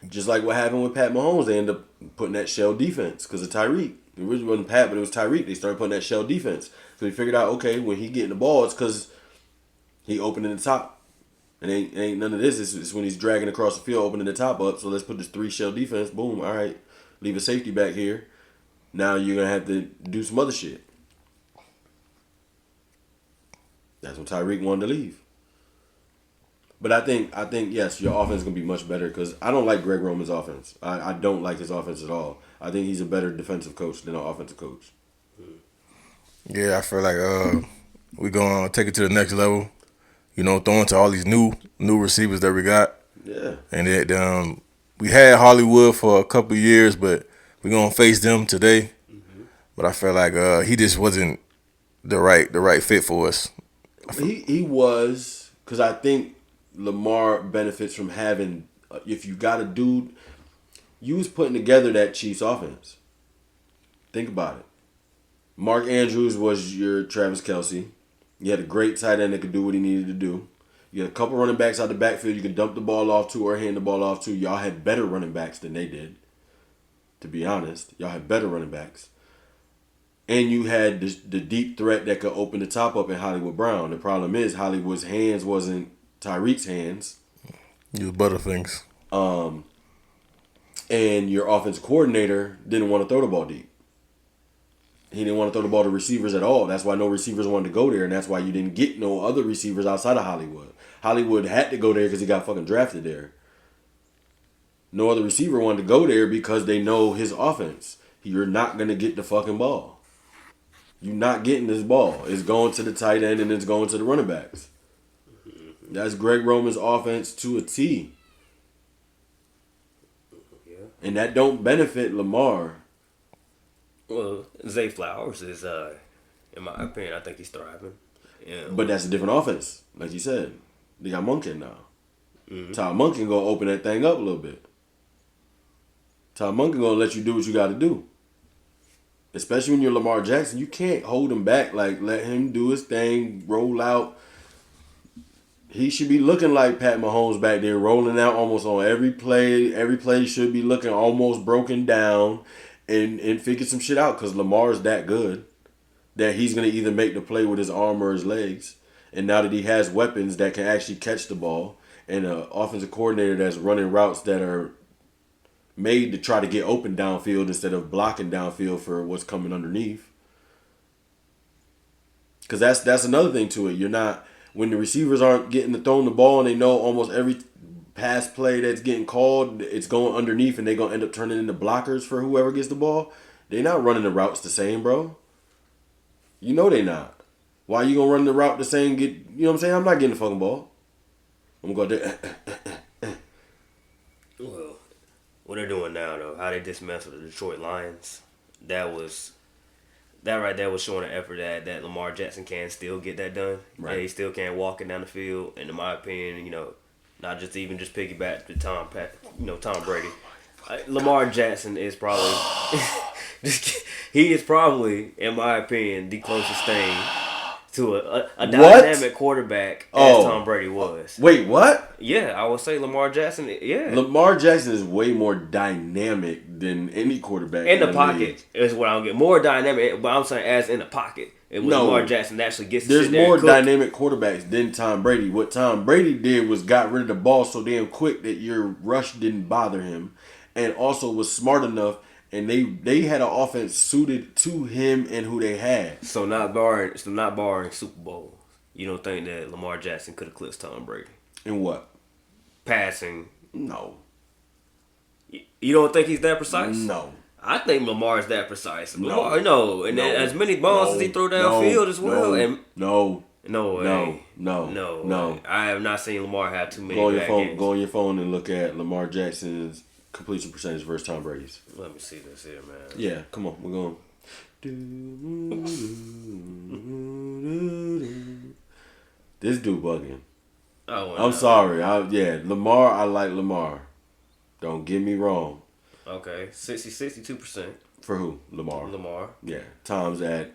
Just like what happened with Pat Mahomes, they ended up putting that shell defense because of Tyreek. It originally wasn't Pat, but it was Tyreek. They started putting that shell defense. So they figured out, okay, when he getting the ball, it's because he opening the top. And ain't none of this. It's when he's dragging across the field, opening the top up. So let's put this 3 shell defense. Boom. All right. Leave a safety back here. Now you're going to have to do some other shit. That's when Tyreek wanted to leave. But I think yes, your offense is going to be much better because I don't like Greg Roman's offense. I don't like his offense at all. I think he's a better defensive coach than an offensive coach. Yeah, I feel like we're going to take it to the next level. Throwing to all these new receivers that we got. Yeah. And we had Hollywood for a couple of years, but we're going to face them today. Mm-hmm. But I feel like he just wasn't the right fit for us. He was, because I think Lamar benefits from having, if you got a dude, you was putting together that Chiefs offense. Think about it. Mark Andrews was your Travis Kelce. You had a great tight end that could do what he needed to do. You had a couple running backs out the backfield you could dump the ball off to or hand the ball off to. Y'all had better running backs than they did, to be honest. Y'all had better running backs. And you had the deep threat that could open the top up in Hollywood Brown. The problem is Hollywood's hands wasn't Tyreek's hands. He was Butterfingers. And your offensive coordinator didn't want to throw the ball deep. He didn't want to throw the ball to receivers at all. That's why no receivers wanted to go there, and that's why you didn't get no other receivers outside of Hollywood. Hollywood had to go there because he got fucking drafted there. No other receiver wanted to go there because they know his offense. You're not going to get the fucking ball. You're not getting this ball. It's going to the tight end and it's going to the running backs. That's Greg Roman's offense to a T. Yeah. And that don't benefit Lamar. Well, Zay Flowers is, in my opinion, I think he's thriving. Yeah. But that's a different offense. Like you said, they got Monken now. Mm-hmm. Todd Monken gonna open that thing up a little bit. Todd Monken gonna let you do what you got to do. especially when you're Lamar Jackson, you can't hold him back. Like, let him do his thing, roll out. He should be looking like Pat Mahomes back there, rolling out almost on every play. Every play should be looking almost broken down and figure some shit out because Lamar's that good that he's going to either make the play with his arm or his legs. And now that he has weapons that can actually catch the ball and an offensive coordinator that's running routes that are made to try to get open downfield instead of blocking downfield for what's coming underneath. Because that's another thing to it. You're not... When the receivers aren't getting to throwing the ball and they know almost every pass play that's getting called, it's going underneath and they're going to end up turning into blockers for whoever gets the ball, they're not running the routes the same, bro. You know they not. Why you going to run the route the same? You know what I'm saying? I'm not getting the fucking ball. I'm going to go there. Well, what they're doing now, though, how they dismantled the Detroit Lions, that right there was showing an effort that Lamar Jackson can still get that done. Right. Yeah, he still can walk it down the field. And in my opinion, not just piggyback to Tom Brady. Lamar Jackson is probably he is probably, in my opinion, the closest thing to a dynamic quarterback as Tom Brady was. Wait, what? Yeah, I would say Lamar Jackson. Yeah, Lamar Jackson is way more dynamic than any quarterback in the pocket is what I'm getting. More dynamic, but I'm saying as in the pocket. Lamar Jackson actually gets. There's to sit there more and cook. dynamic quarterbacks than Tom Brady. What Tom Brady did was got rid of the ball so damn quick that your rush didn't bother him, and also was smart enough. And they had an offense suited to him and who they had. So not barring Super Bowl, you don't think that Lamar Jackson could eclipse Tom Brady? In what? Passing. No. You don't think he's that precise? No. I think Lamar's that precise. No. Lamar, no. And as many balls as he throw downfield as well. No way. No. I have not seen Lamar have too many games. Go on your phone and look at Lamar Jackson's completion percentage versus Tom Brady's. Let me see this here, man. Yeah, come on, we're going. This dude bugging. I'm sorry. Lamar. I like Lamar. Don't get me wrong. Okay, 62%. For who? Lamar. Yeah, Tom's at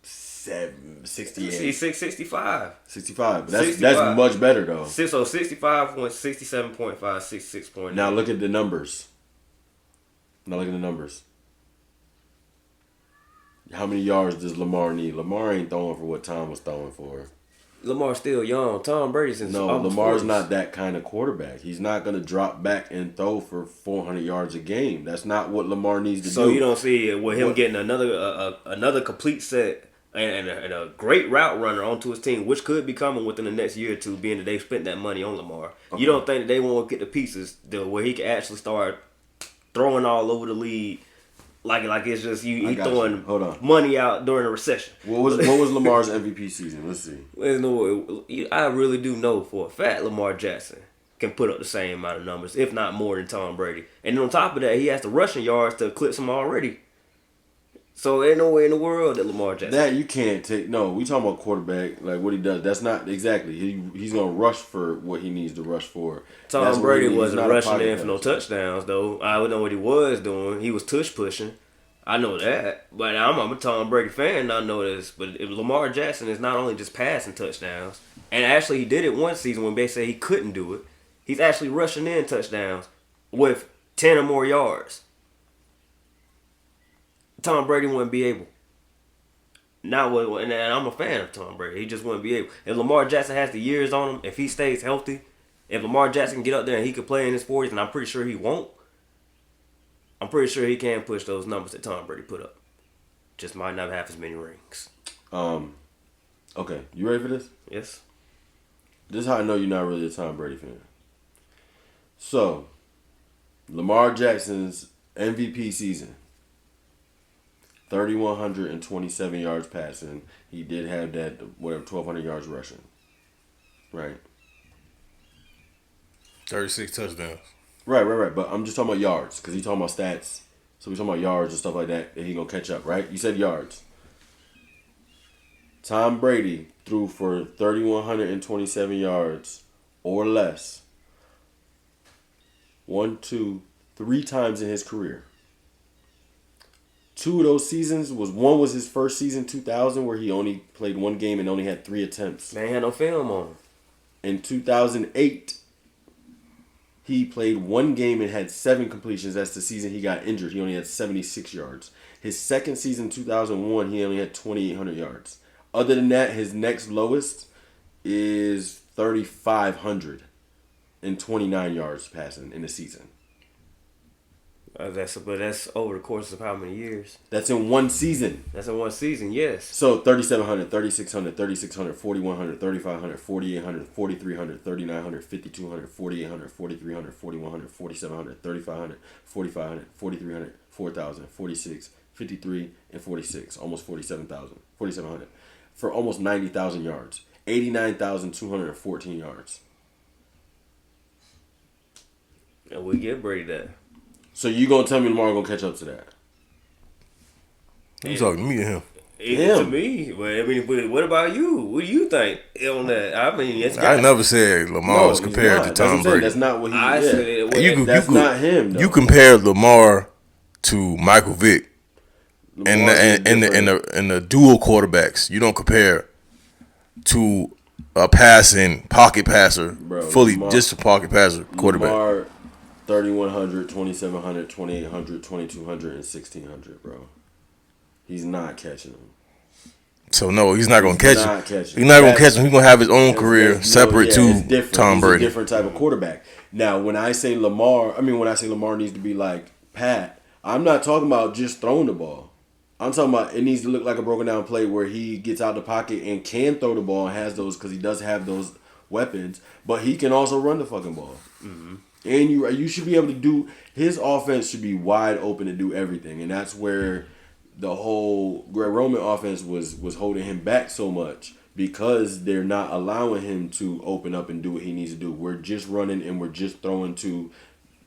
68. 65. 65. That's much better though. So 65 went 67.5, 66.9. Now look at the numbers. How many yards does Lamar need? Lamar ain't throwing for what Tom was throwing for. Lamar's still young. Tom Brady's in Lamar's not that kind of quarterback. He's not going to drop back and throw for 400 yards a game. That's not what Lamar needs to do. So you don't see it with him getting another complete set and a great route runner onto his team, which could be coming within the next year or two, being that they've spent that money on Lamar. Okay. You don't think that they won't get the pieces where he can actually start throwing all over the league? Like it's just you throwing money out during a recession. What was Lamar's MVP season? Let's see. I really do know for a fact Lamar Jackson can put up the same amount of numbers, if not more, than Tom Brady. And on top of that, he has the rushing yards to eclipse him already. So ain't no way in the world that Lamar Jackson. That you can't take. No, we talking about quarterback, like what he does. That's not exactly. He's gonna rush for what he needs to rush for. Tom Brady wasn't rushing in for no touchdowns though. I would know what he was doing. He was tush pushing. I know that, but I'm a Tom Brady fan. And I know this, but if Lamar Jackson is not only just passing touchdowns, and actually he did it one season when they said he couldn't do it. He's actually rushing in touchdowns with 10 or more yards. Tom Brady wouldn't be able. And I'm a fan of Tom Brady. He just wouldn't be able. If Lamar Jackson has the years on him, if he stays healthy, if Lamar Jackson can get up there and he could play in his 40s, and I'm pretty sure he won't, I'm pretty sure he can push those numbers that Tom Brady put up. Just might not have as many rings. Okay, you ready for this? Yes. This is how I know you're not really a Tom Brady fan. So, Lamar Jackson's MVP season. 3,127 yards passing. He did have that, 1,200 yards rushing. Right? 36 touchdowns. Right. But I'm just talking about yards, because he's talking about stats. So we're talking about yards and stuff like that he going to catch up, right? You said yards. Tom Brady threw for 3,127 yards or less 1, 2, 3 times in his career. 2 of those seasons one was his first season, 2000, where he only played one game and only had 3 attempts. They ain't had no film on him. In 2008, he played one game and had 7 completions. That's the season he got injured. He only had 76 yards. His second season, 2001, he only had 2,800 yards. Other than that, his next lowest is 3,529 yards passing in the season. But that's over the course of how many years? That's in one season. That's in one season, yes. So 3,700, 3,600, 3,600, 4,100, 3,500, 4,800, 4,300, 3,900, 5,200, 4,800, 4,300, 4,100, 4,700, 3,500, 4,500, 4,300, 4,000, 46, 53, and 46. Almost 47,000. 4,700. For almost 90,000 yards. 89,214 yards. And we give Brady that. So you gonna tell me Lamar gonna catch up to that? You talking to me or him? To me, but I mean, what about you? What do you think on that? I mean, I never said Lamar was compared to Tom Brady. That's not what he. I said that's not him. Though. You compared Lamar to Michael Vick and the dual quarterbacks. You don't compare to a passing pocket passer, Lamar, just a pocket passer quarterback. Lamar, 3,100, 2,700, 2,800, 2,200, and 1,600, bro. He's not catching him. So no, he's not gonna catch him. He's not gonna catch him. He's gonna have his own career separate to Tom Brady. He's a different type of quarterback. Now, when I say Lamar needs to be like Pat, I'm not talking about just throwing the ball. I'm talking about it needs to look like a broken down play where he gets out the pocket and can throw the ball and has those because he does have those weapons, but he can also run the fucking ball. Mm-hmm. And you should be able to do his offense should be wide open to do everything, and that's where the whole Greg Roman offense was holding him back so much because they're not allowing him to open up and do what he needs to do. We're just running and we're just throwing to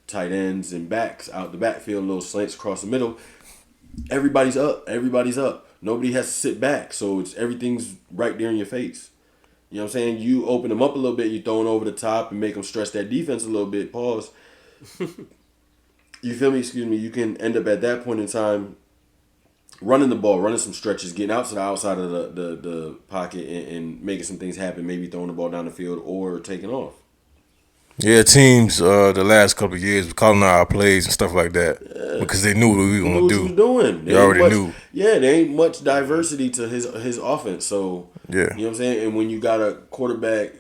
tight ends and backs out the backfield, little slants across the middle. Everybody's up. Nobody has to sit back, so everything's right there in your face. You know what I'm saying? You open them up a little bit, you throw them over the top and make them stretch that defense a little bit. Pause. You feel me? Excuse me. You can end up at that point in time running the ball, running some stretches, getting out to the outside of the pocket and making some things happen, maybe throwing the ball down the field or taking off. Yeah, teams the last couple of years were calling out our plays and stuff like that because they knew what we were going to do. What he was doing. They already knew. Yeah, there ain't much diversity to his offense. So, yeah. You know what I'm saying? And when you got a quarterback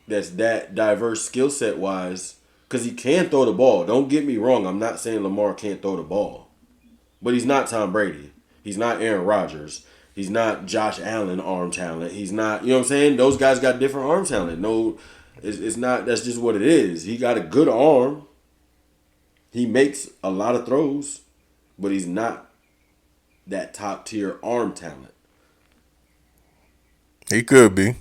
that's that diverse skill set wise, because he can throw the ball. Don't get me wrong. I'm not saying Lamar can't throw the ball. But he's not Tom Brady. He's not Aaron Rodgers. He's not Josh Allen arm talent. He's not, you know what I'm saying? Those guys got different arm talent. No, it's not, that's just what it is. He got a good arm. He makes a lot of throws, but he's not that top tier arm talent. He could be.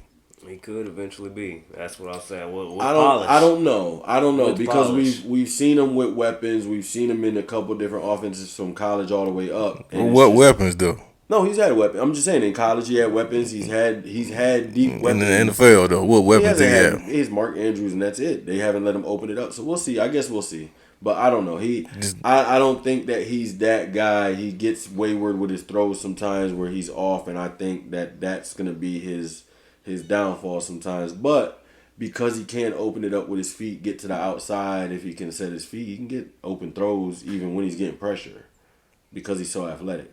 He could eventually be. That's what I'm saying. I don't know because polish. we've seen him with weapons. We've seen him in a couple different offenses from college all the way up. What weapons though? No, he's had weapons. I'm just saying in college he had weapons. He's had deep weapons. In the NFL though, what weapons he have? He's Mark Andrews and that's it. They haven't let him open it up, so we'll see. I guess we'll see. But I don't know. I don't think that he's that guy. He gets wayward with his throws sometimes where he's off, and I think that that's gonna be his downfall sometimes. But because he can't open it up with his feet, get to the outside, if he can set his feet, he can get open throws even when he's getting pressure because he's so athletic.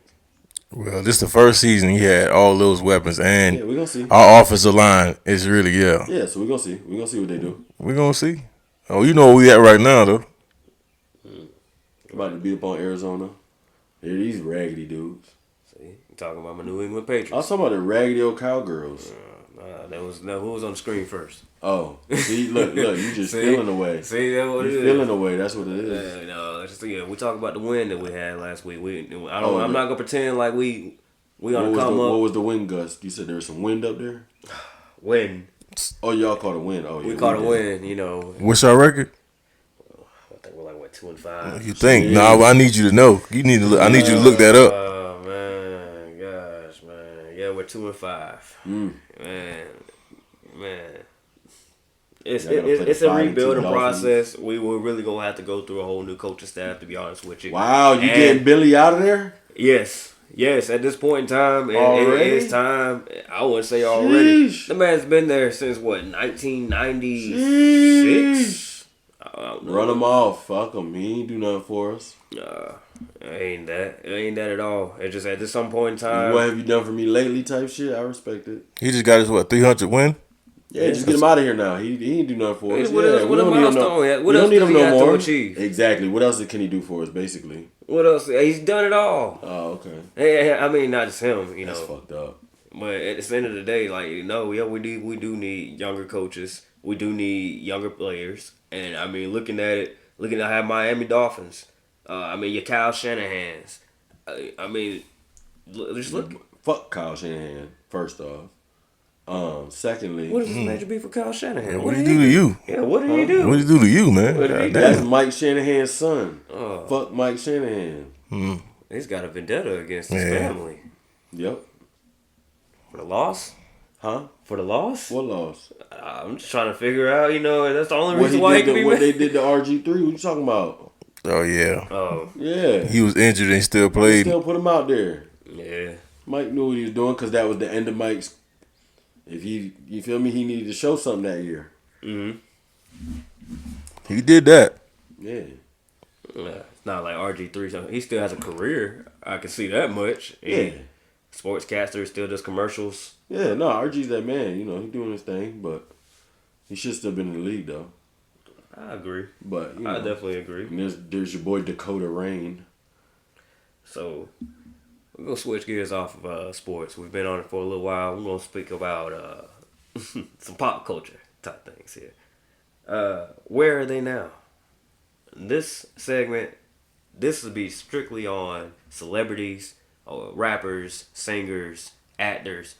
Well, this is the first season he had all those weapons, and we're gonna see. Our offensive line is really Yeah, so we're gonna see. We're gonna see what they do. We're gonna see. Oh, you know where we at right now though. About to beat up on Arizona. They're these raggedy dudes. See, you talking about my New England Patriots. I was talking about the raggedy old cowgirls. Who was on the screen first? Oh, see, look, you just feeling away. See, that's what it is. Feeling away. That's what it is. We talk about the win that we had last week. I'm not gonna pretend like we on the come up. What was the wind gust? You said there was some wind up there. Wind. Oh, y'all caught a wind. Oh, yeah, we caught a wind. You know. What's our record? I think we're like 2-5. You think? Yeah. No, I need you to know. You need to. Look, I need you to look that up. Oh man, gosh, man. Yeah, we're 2-5. Man. It's a rebuilding process. We were really gonna have to go through a whole new coaching staff, to be honest with you. Wow, you getting Billy out of there? Yes. At this point in time, it is time. I wouldn't say already. Sheesh. The man's been there since what, 1996? Run him off. Fuck him. He ain't do nothing for us. It ain't that. It ain't that at all. It's just at some point in time. What have you done for me lately? Type shit. I respect it. He just got his 300 win. Yeah, just get him out of here now. He ain't do nothing for us. What else? What else does he have to achieve? Exactly. What else can he do for us? Basically. What else? He's done it all. Oh, okay. I mean, not just him. That's fucked up. But at the end of the day, like, we do need younger coaches. We do need younger players. And I mean, looking at how Miami Dolphins. Your Kyle Shanahan's. Just look. Fuck Kyle Shanahan. First off. Secondly, what does this major be for Kyle Shanahan? What did he do to you? Yeah, what did he do? What did he do to you, man? That's Mike Shanahan's son. Fuck Mike Shanahan. He's got a vendetta against his family. Yep. For the loss? Huh? For the loss? What loss? I'm just trying to figure out, that's the only reason why he could be what they did to RG3. What you talking about? Oh, yeah. Oh. Yeah. He was injured and still played. They still put him out there. Yeah. Mike knew what he was doing because that was the end of Mike's. If you feel me, he needed to show something that year. Mm-hmm. He did that. Yeah. It's not like RG3. So he still has a career. I can see that much. Yeah. Sportscaster, still does commercials. Yeah, no, RG's that man. He's doing his thing, but he should still been in the league, though. I agree. But, I definitely agree. And there's your boy Dakota Rain. So, we're going to switch gears off of sports. We've been on it for a little while. We're going to speak about some pop culture type things here. Where are they now? This segment, this will be strictly on celebrities, rappers, singers, actors,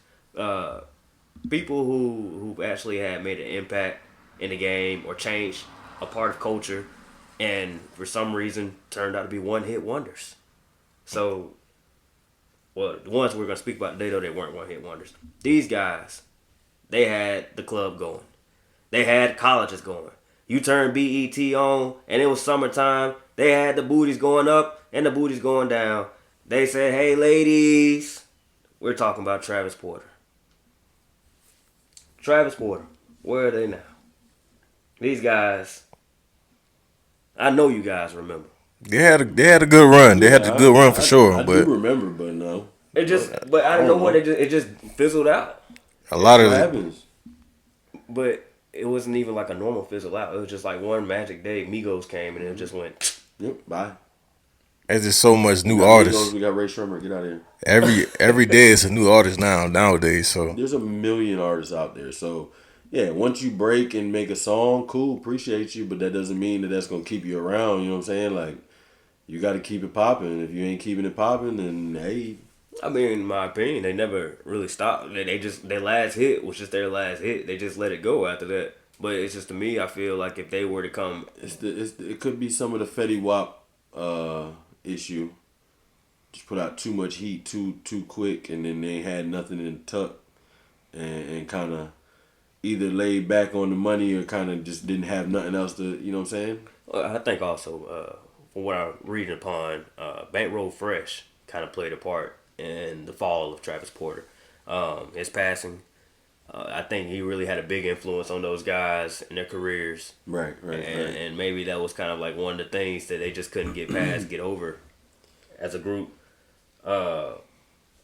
people who actually had made an impact in the game or changed a part of culture and for some reason turned out to be one-hit wonders. So, the ones we're going to speak about today, though, they weren't one-hit wonders. These guys, they had the club going. They had colleges going. You turned BET on, and it was summertime. They had the booties going up and the booties going down. They said, hey, ladies, we're talking about Travis Porter. Travis Porter, where are they now? These guys, I know you guys remember. They had a good run. They had a good run for sure. I do remember, but no. But I don't know what it just fizzled out. A lot of what happens. But it wasn't even like a normal fizzle out. It was just like one magic day, Migos came and it just went. Yep, bye. There's just so much new artists. We got Ray Sherman. Get out of here. Every day it's a new artist nowadays. So there's a million artists out there. So yeah, once you break and make a song, cool, appreciate you, but that doesn't mean that's gonna keep you around. You know what I'm saying? Like, you got to keep it popping. If you ain't keeping it popping, then hey. I mean, in my opinion, they never really stopped. Their last hit was just their last hit. They just let it go after that. But it's just, to me, I feel like if they were to come, it could be some of the Fetty Wap issue. Just put out too much heat too quick, and then they had nothing in the tuck, and kind of either laid back on the money or kind of just didn't have nothing else to, you know what I'm saying? Well, I think also, from what I'm reading upon, Bankroll Fresh kind of played a part in the fall of Travis Porter. His passing, I think he really had a big influence on those guys and their careers. Right. And maybe that was kind of like one of the things that they just couldn't get past, get over as a group. And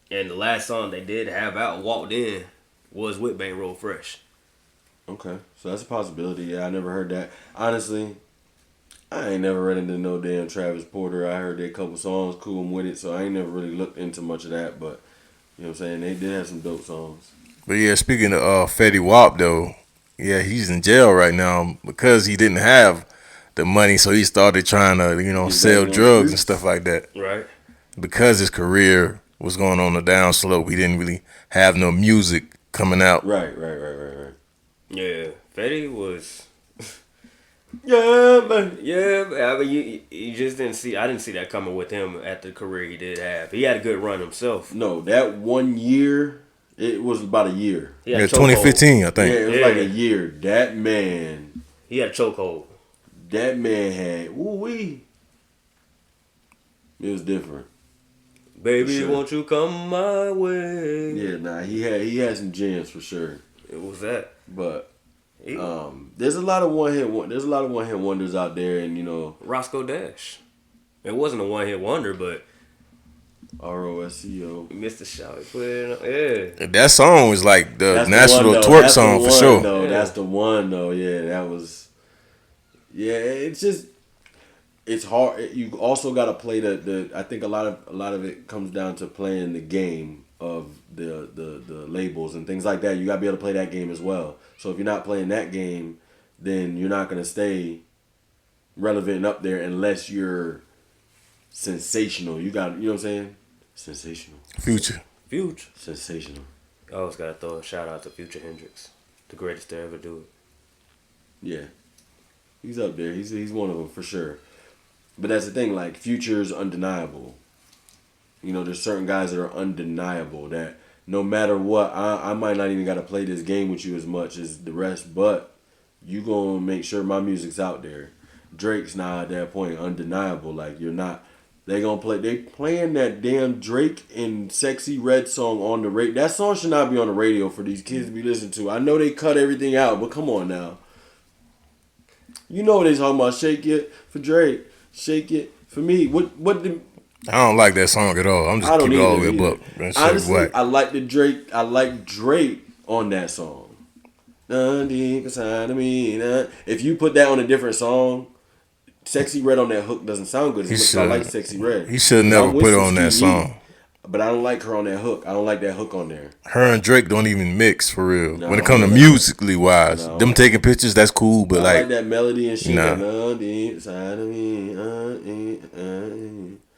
the last song they did have out, Walked In, was with Bankroll Fresh. Okay, so that's a possibility. Yeah, I never heard that. Honestly, I ain't never read into no damn Travis Porter. I heard their couple songs, cool, I'm with it, so I ain't never really looked into much of that, but you know what I'm saying? They did have some dope songs. But yeah, speaking of Fetty Wap though, yeah, he's in jail right now because he didn't have the money, so he started trying to, sell drugs and stuff like that. Right. Because his career was going on the down slope, he didn't really have no music coming out. Right. Yeah, Fetty was. Yeah, man. Yeah, I mean, you just didn't see. I didn't see that coming with him at the career he did have. He had a good run himself. No, that 1 year, it was about a year. Yeah, 2015, I think. Yeah, it was like a year. That man. He had a chokehold. That man had woo-wee. It was different. Baby, sure. won't you come my way? Yeah, nah, he had some gems for sure. It was that. But there's a lot of one hit wonders out there, and Roscoe Dash. It wasn't a one hit wonder, but ROSCO. Mr. Shout put it in. Yeah. That song was like the That's national the one, twerk that's song the for one, sure. Though. Yeah. That's the one though. Yeah, that was. Yeah, it's just. It's hard. You also got to play the. I think a lot of it comes down to playing the game of the labels and things like that. You got to be able to play that game as well. So if you're not playing that game, then you're not gonna stay relevant and up there unless you're sensational. You got, you know what I'm saying? Sensational. Future. Sensational. I always gotta throw a shout out to Future Hendrix, the greatest to ever do it. Yeah, he's up there. He's one of them for sure. But that's the thing, like, Future's undeniable. There's certain guys that are undeniable that no matter what, I might not even got to play this game with you as much as the rest, but you gonna make sure my music's out there. Drake's now at that point undeniable. Like, you're not, they playing that damn Drake and Sexy Red song on the radio. That song should not be on the radio for these kids to be listening to. I know they cut everything out, but come on now. You know what they talking about, Shake It for Drake. Shake It for me. What the? I don't like that song at all. I'm just keeping it all the way up. Honestly, I like the Drake. I like Drake on that song. Deep inside of me. If you put that on a different song, Sexy Red on that hook doesn't sound good. I like Sexy Red. He should never put it on that song. But I don't like her on that hook. I don't like that hook on there. Her and Drake don't even mix for real. No, when it comes to musically wise, them taking pictures, that's cool. But I like that melody and shit. Nah. Deep inside of me.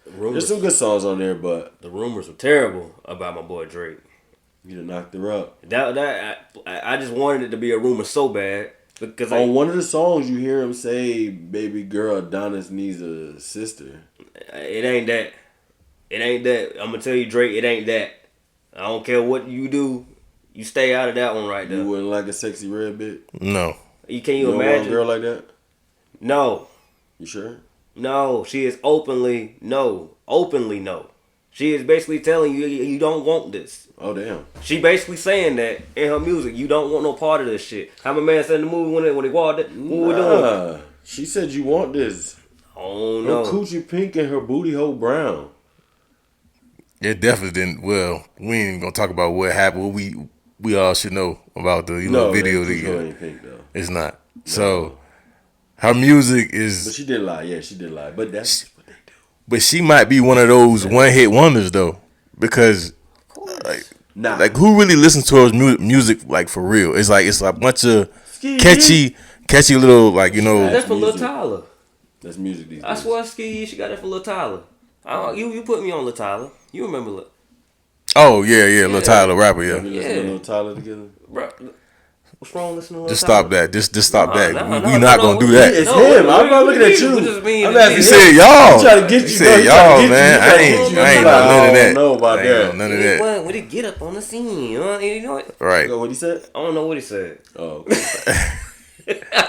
There's some good songs on there, but the rumors were terrible about my boy Drake. You done knocked her up. I just wanted it to be a rumor so bad because on one of the songs you hear him say, "Baby girl, Adonis needs a sister." It ain't that. It ain't that. I'm gonna tell you, Drake. It ain't that. I don't care what you do. You stay out of that one right there. You wouldn't like a Sexy Red bit? No. Can you imagine? Want a girl like that? No. You sure? No. She is openly no. She is basically telling you you don't want this. Oh damn. She basically saying that in her music, you don't want no part of this shit. How my man said in the movie when they walked it, what we doing? She said you want this. Oh no. Her coochie pink and her booty hole brown. It definitely didn't. Well, we ain't even gonna talk about what happened. What we all should know about the video. Ain't pink though. It's not. No. So her music is. But she did lie. Yeah, she did lie. But that's what they do. But she might be one of those one-hit wonders though, because like who really listens to her music like for real? It's like a bunch of catchy little That's for Lil Tyler. That's music these days. I swear, Ski, she got that for Lil Tyler. You put me on Lil Tyler. You remember Lil? Oh yeah, Lil Tyler rapper, yeah. You listen to Lil Tyler together, bro. What's wrong listening to Lil Just Tyler? stop that. Just stop that. No, we not gonna do that. It's him. I'm not looking at you. I'm asking He said y'all. He trying to get you. He said y'all, man. I ain't none of that. I don't know about that. None of that. When he get up on the scene, you know what? Right. What he said? I don't know what he said. Oh.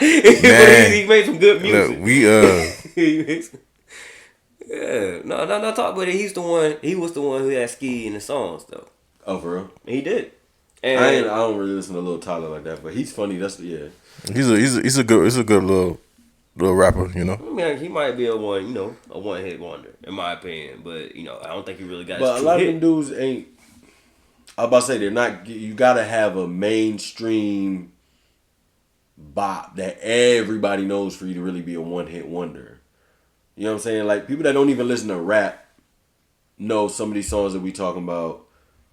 Man, he made some good music. Look, yeah, no, talk about it. He was the one who had Ski in the songs though. Oh, for real? He did. And I don't really listen to Lil Tyler like that, but he's funny. That's he's a good little rapper, you know. I mean, he might be a one-hit wonder in my opinion, but I don't think he really got. But his a lot hit. of them dudes ain't. I was about to say they're not. You gotta have a mainstream bop that everybody knows for you to really be a one-hit wonder. You know what I'm saying? Like, people that don't even listen to rap know some of these songs that we talking about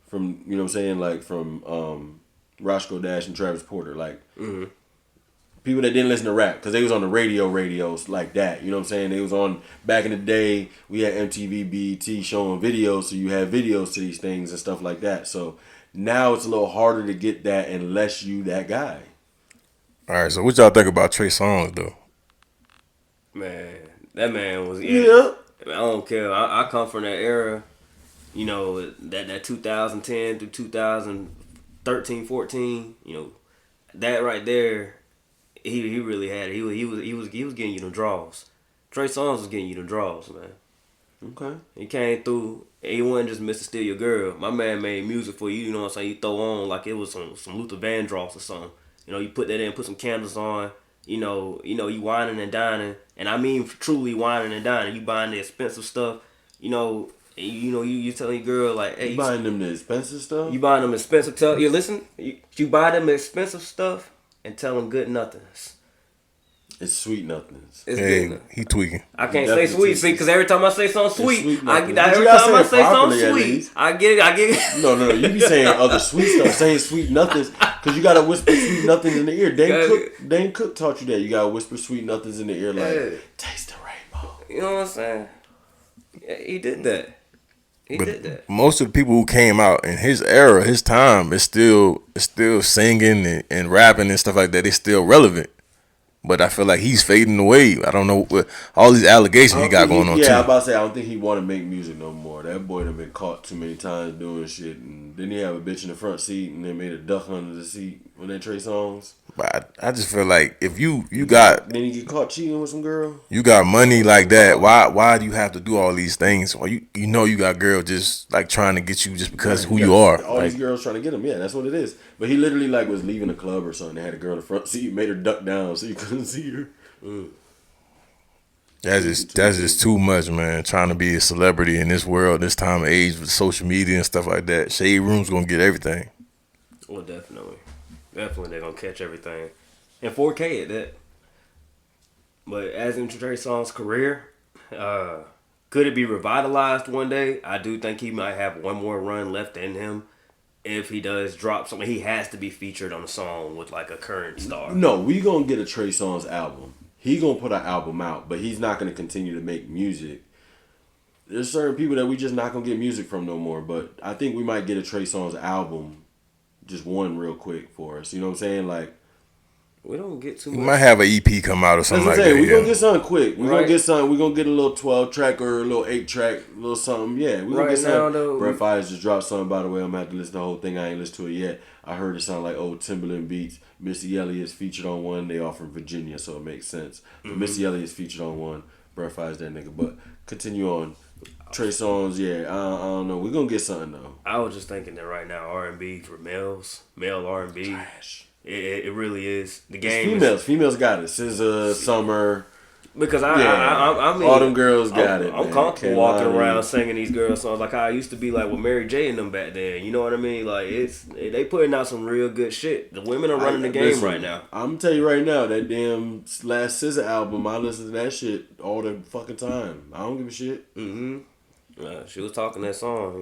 from, you know what I'm saying, like from Roscoe Dash and Travis Porter. Like, people that didn't listen to rap because they was on the radios like that. You know what I'm saying? They was on, back in the day, we had MTV, BET showing videos, so you had videos to these things and stuff like that. So now it's a little harder to get that unless you that guy. All right, so what y'all think about Trey Songz though? Man, that man was Yeah. I don't care. I come from that era, that 2010 through 2013, 14. That right there, he really had it. He was getting you the draws. Trey Songz was getting you the draws, man. Okay. He came through. He wasn't just Mr. Steal Your Girl. My man made music for you. You know what I'm saying? You throw on like it was some Luther Vandross or something. You know, you put that in, put some candles on. You whining and dining, and I mean truly whining and dining. You buying the expensive stuff. You telling your girl like, hey, You buying them the expensive stuff? You buying them expensive. You buy them expensive stuff and tell them good nothings. It's sweet nothings. It's Hey, good. he tweaking. I can't say sweet, see, because every time I say something sweet, sweet every nothings. But you time gotta I say say it something properly, at sweet, least. I get it. No. You be saying other sweet stuff, saying sweet nothings, because you gotta whisper sweet nothings in the ear. Dane Cook taught you that. You gotta whisper sweet nothings in the ear, like taste the rainbow. You know what I'm saying? Yeah, he did that. He did that. Most of the people who came out in his era, his time, is still singing and rapping and stuff like that. It's still relevant. But I feel like he's fading away. I don't know what all these allegations he got going on too. Yeah, I'm about to say I don't think he want to make music no more. That boy done been caught too many times doing shit, and then he have a bitch in the front seat, and they made a duck under the seat when they Trey Songz. But I just feel like if you got Then he get caught cheating with some girl. you got money like that, why do you have to do all these things? Or you you got girl just like trying to get you just because who you are. All these girls trying to get him. Yeah, that's what it is. But he literally like was leaving a club or something. They had a girl in the front seat, made her duck down so you couldn't see her. That's just too much, man. Trying to be a celebrity in this world, this time of age with social media and stuff like that. Shade Room's gonna get everything. Well, definitely they're gonna catch everything in 4K at that. But as in Trey Songz's career, could it be revitalized one day? I do think he might have one more run left in him. If he does drop something, he has to be featured on a song with like a current star. No, we gonna get a Trey Songz album. He gonna put an album out, but he's not gonna continue to make music. There's certain people that we just not gonna get music from no more. But I think we might get a Trey Songz album, just one real quick for us. You know what I'm saying? Like we don't get too We much. might have an EP come out or something like that. We're gonna get something quick. We're Right. gonna get something. We're gonna get a little 12 track or a little 8 track, a little something. Yeah, we're gonna Right get something. now, though, Brett Fires just dropped something, by the way. I'm gonna have to listen to the whole thing. I ain't listened to it yet. I heard it sound like old Timberland beats. Missy Elliott's featured on one. They all from Virginia, so it makes sense. But Missy Elliott's featured on one. Brett Fires that nigga. But continue on. Trey Songz, yeah, I don't know. We're gonna get something though. I was just thinking that right now R&B for male R&B. Trash. It really is. The It's game females got it. SZA, Summer. because Yeah, I mean all them girls got it. I'm man. comfortable walking Kehlani. around singing these girls songs like how I used to be like with Mary J and them back then. You know what I mean? Like they putting out some real good shit. The women are running the game Listen, right now. I'm tell you right now, that damn last SZA album, I listen to that shit all the fucking time. I don't give a shit. She was talking that song,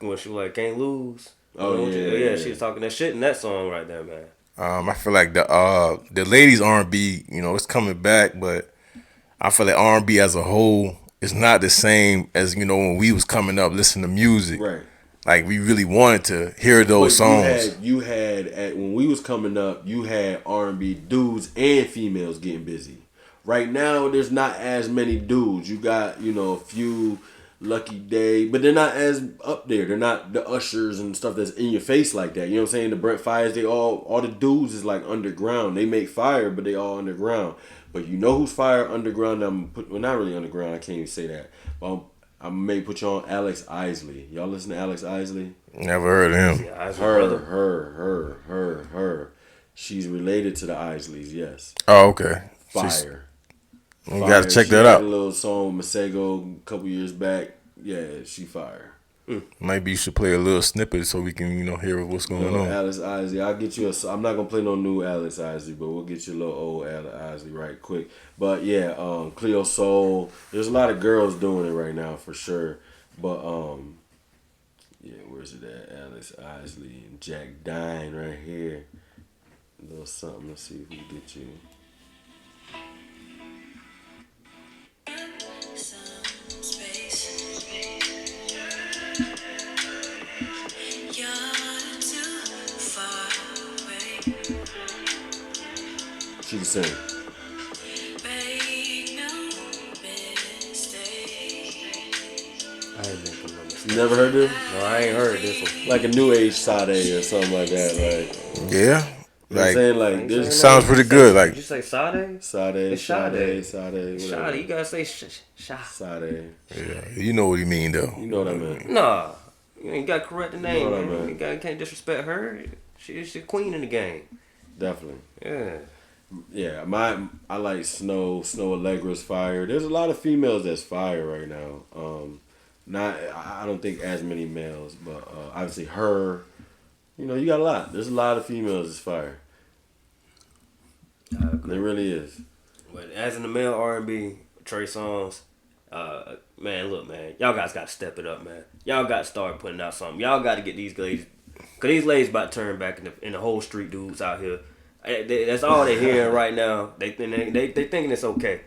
when she was like can't lose. Oh, yeah. She was talking that shit in that song right there, man. I feel like the ladies R&B, it's coming back, but I feel like R&B as a whole is not the same as when we was coming up listening to music. Right. Like we really wanted to hear those But songs. You had when we was coming up, you had R&B dudes and females getting busy. Right now, there's not as many dudes. You got a few Lucky Day, but they're not as up there. They're not the Ushers and stuff that's in your face like that. You know what I'm saying? The Brent Fires, they all the dudes is like underground. They make fire, but they all underground. But you know who's fire underground? Not really underground. I can't even say that. But I may put you on Alex Isley. Y'all listen to Alex Isley? Never heard of him. Yeah, I was brother. Her. She's related to the Isleys. Yes. Oh, okay. Fire. We gotta check She that had out. a little song with Masego a couple years back. Yeah, she fire. Maybe you should play a little snippet so we can hear what's going on. Alex Isley. I'll get you I'm not gonna play no new Alex Isley, but we'll get you a little old Alex Isley right quick. But yeah, Cleo Soul. There's a lot of girls doing it right now for sure. But yeah, where's it at? Alex Isley and Jack Dine right here. A little something. Let's see if we can get you. She can sing. I ain't making no mistake. You never heard this? No, I ain't heard this one. Like a new age Sade or something like that. Like Yeah. You know what I'm saying? Like, this sounds pretty good. Like, did you say Sade? Sade, It's Sade. Sade, Sade, you gotta say Sade. yeah, you know what he mean though. You know what I mean? Nah, you ain't gotta correct the name. know what I Man. mean. You can't disrespect her. She's the queen in the game. Definitely. Yeah. Yeah, I like Snow Allegra's fire. There's a lot of females that's fire right now. I don't think as many males, but obviously her. You know, you got a lot. There's a lot of females that's fire. There really is. But as in the male R&B, Trey Songz, man, look, man, y'all guys got to step it up, man. Y'all got to start putting out something. Y'all got to get these ladies, because these ladies about to turn back in the whole street dudes out here. That's all they're hearing right now. They thinking it's okay.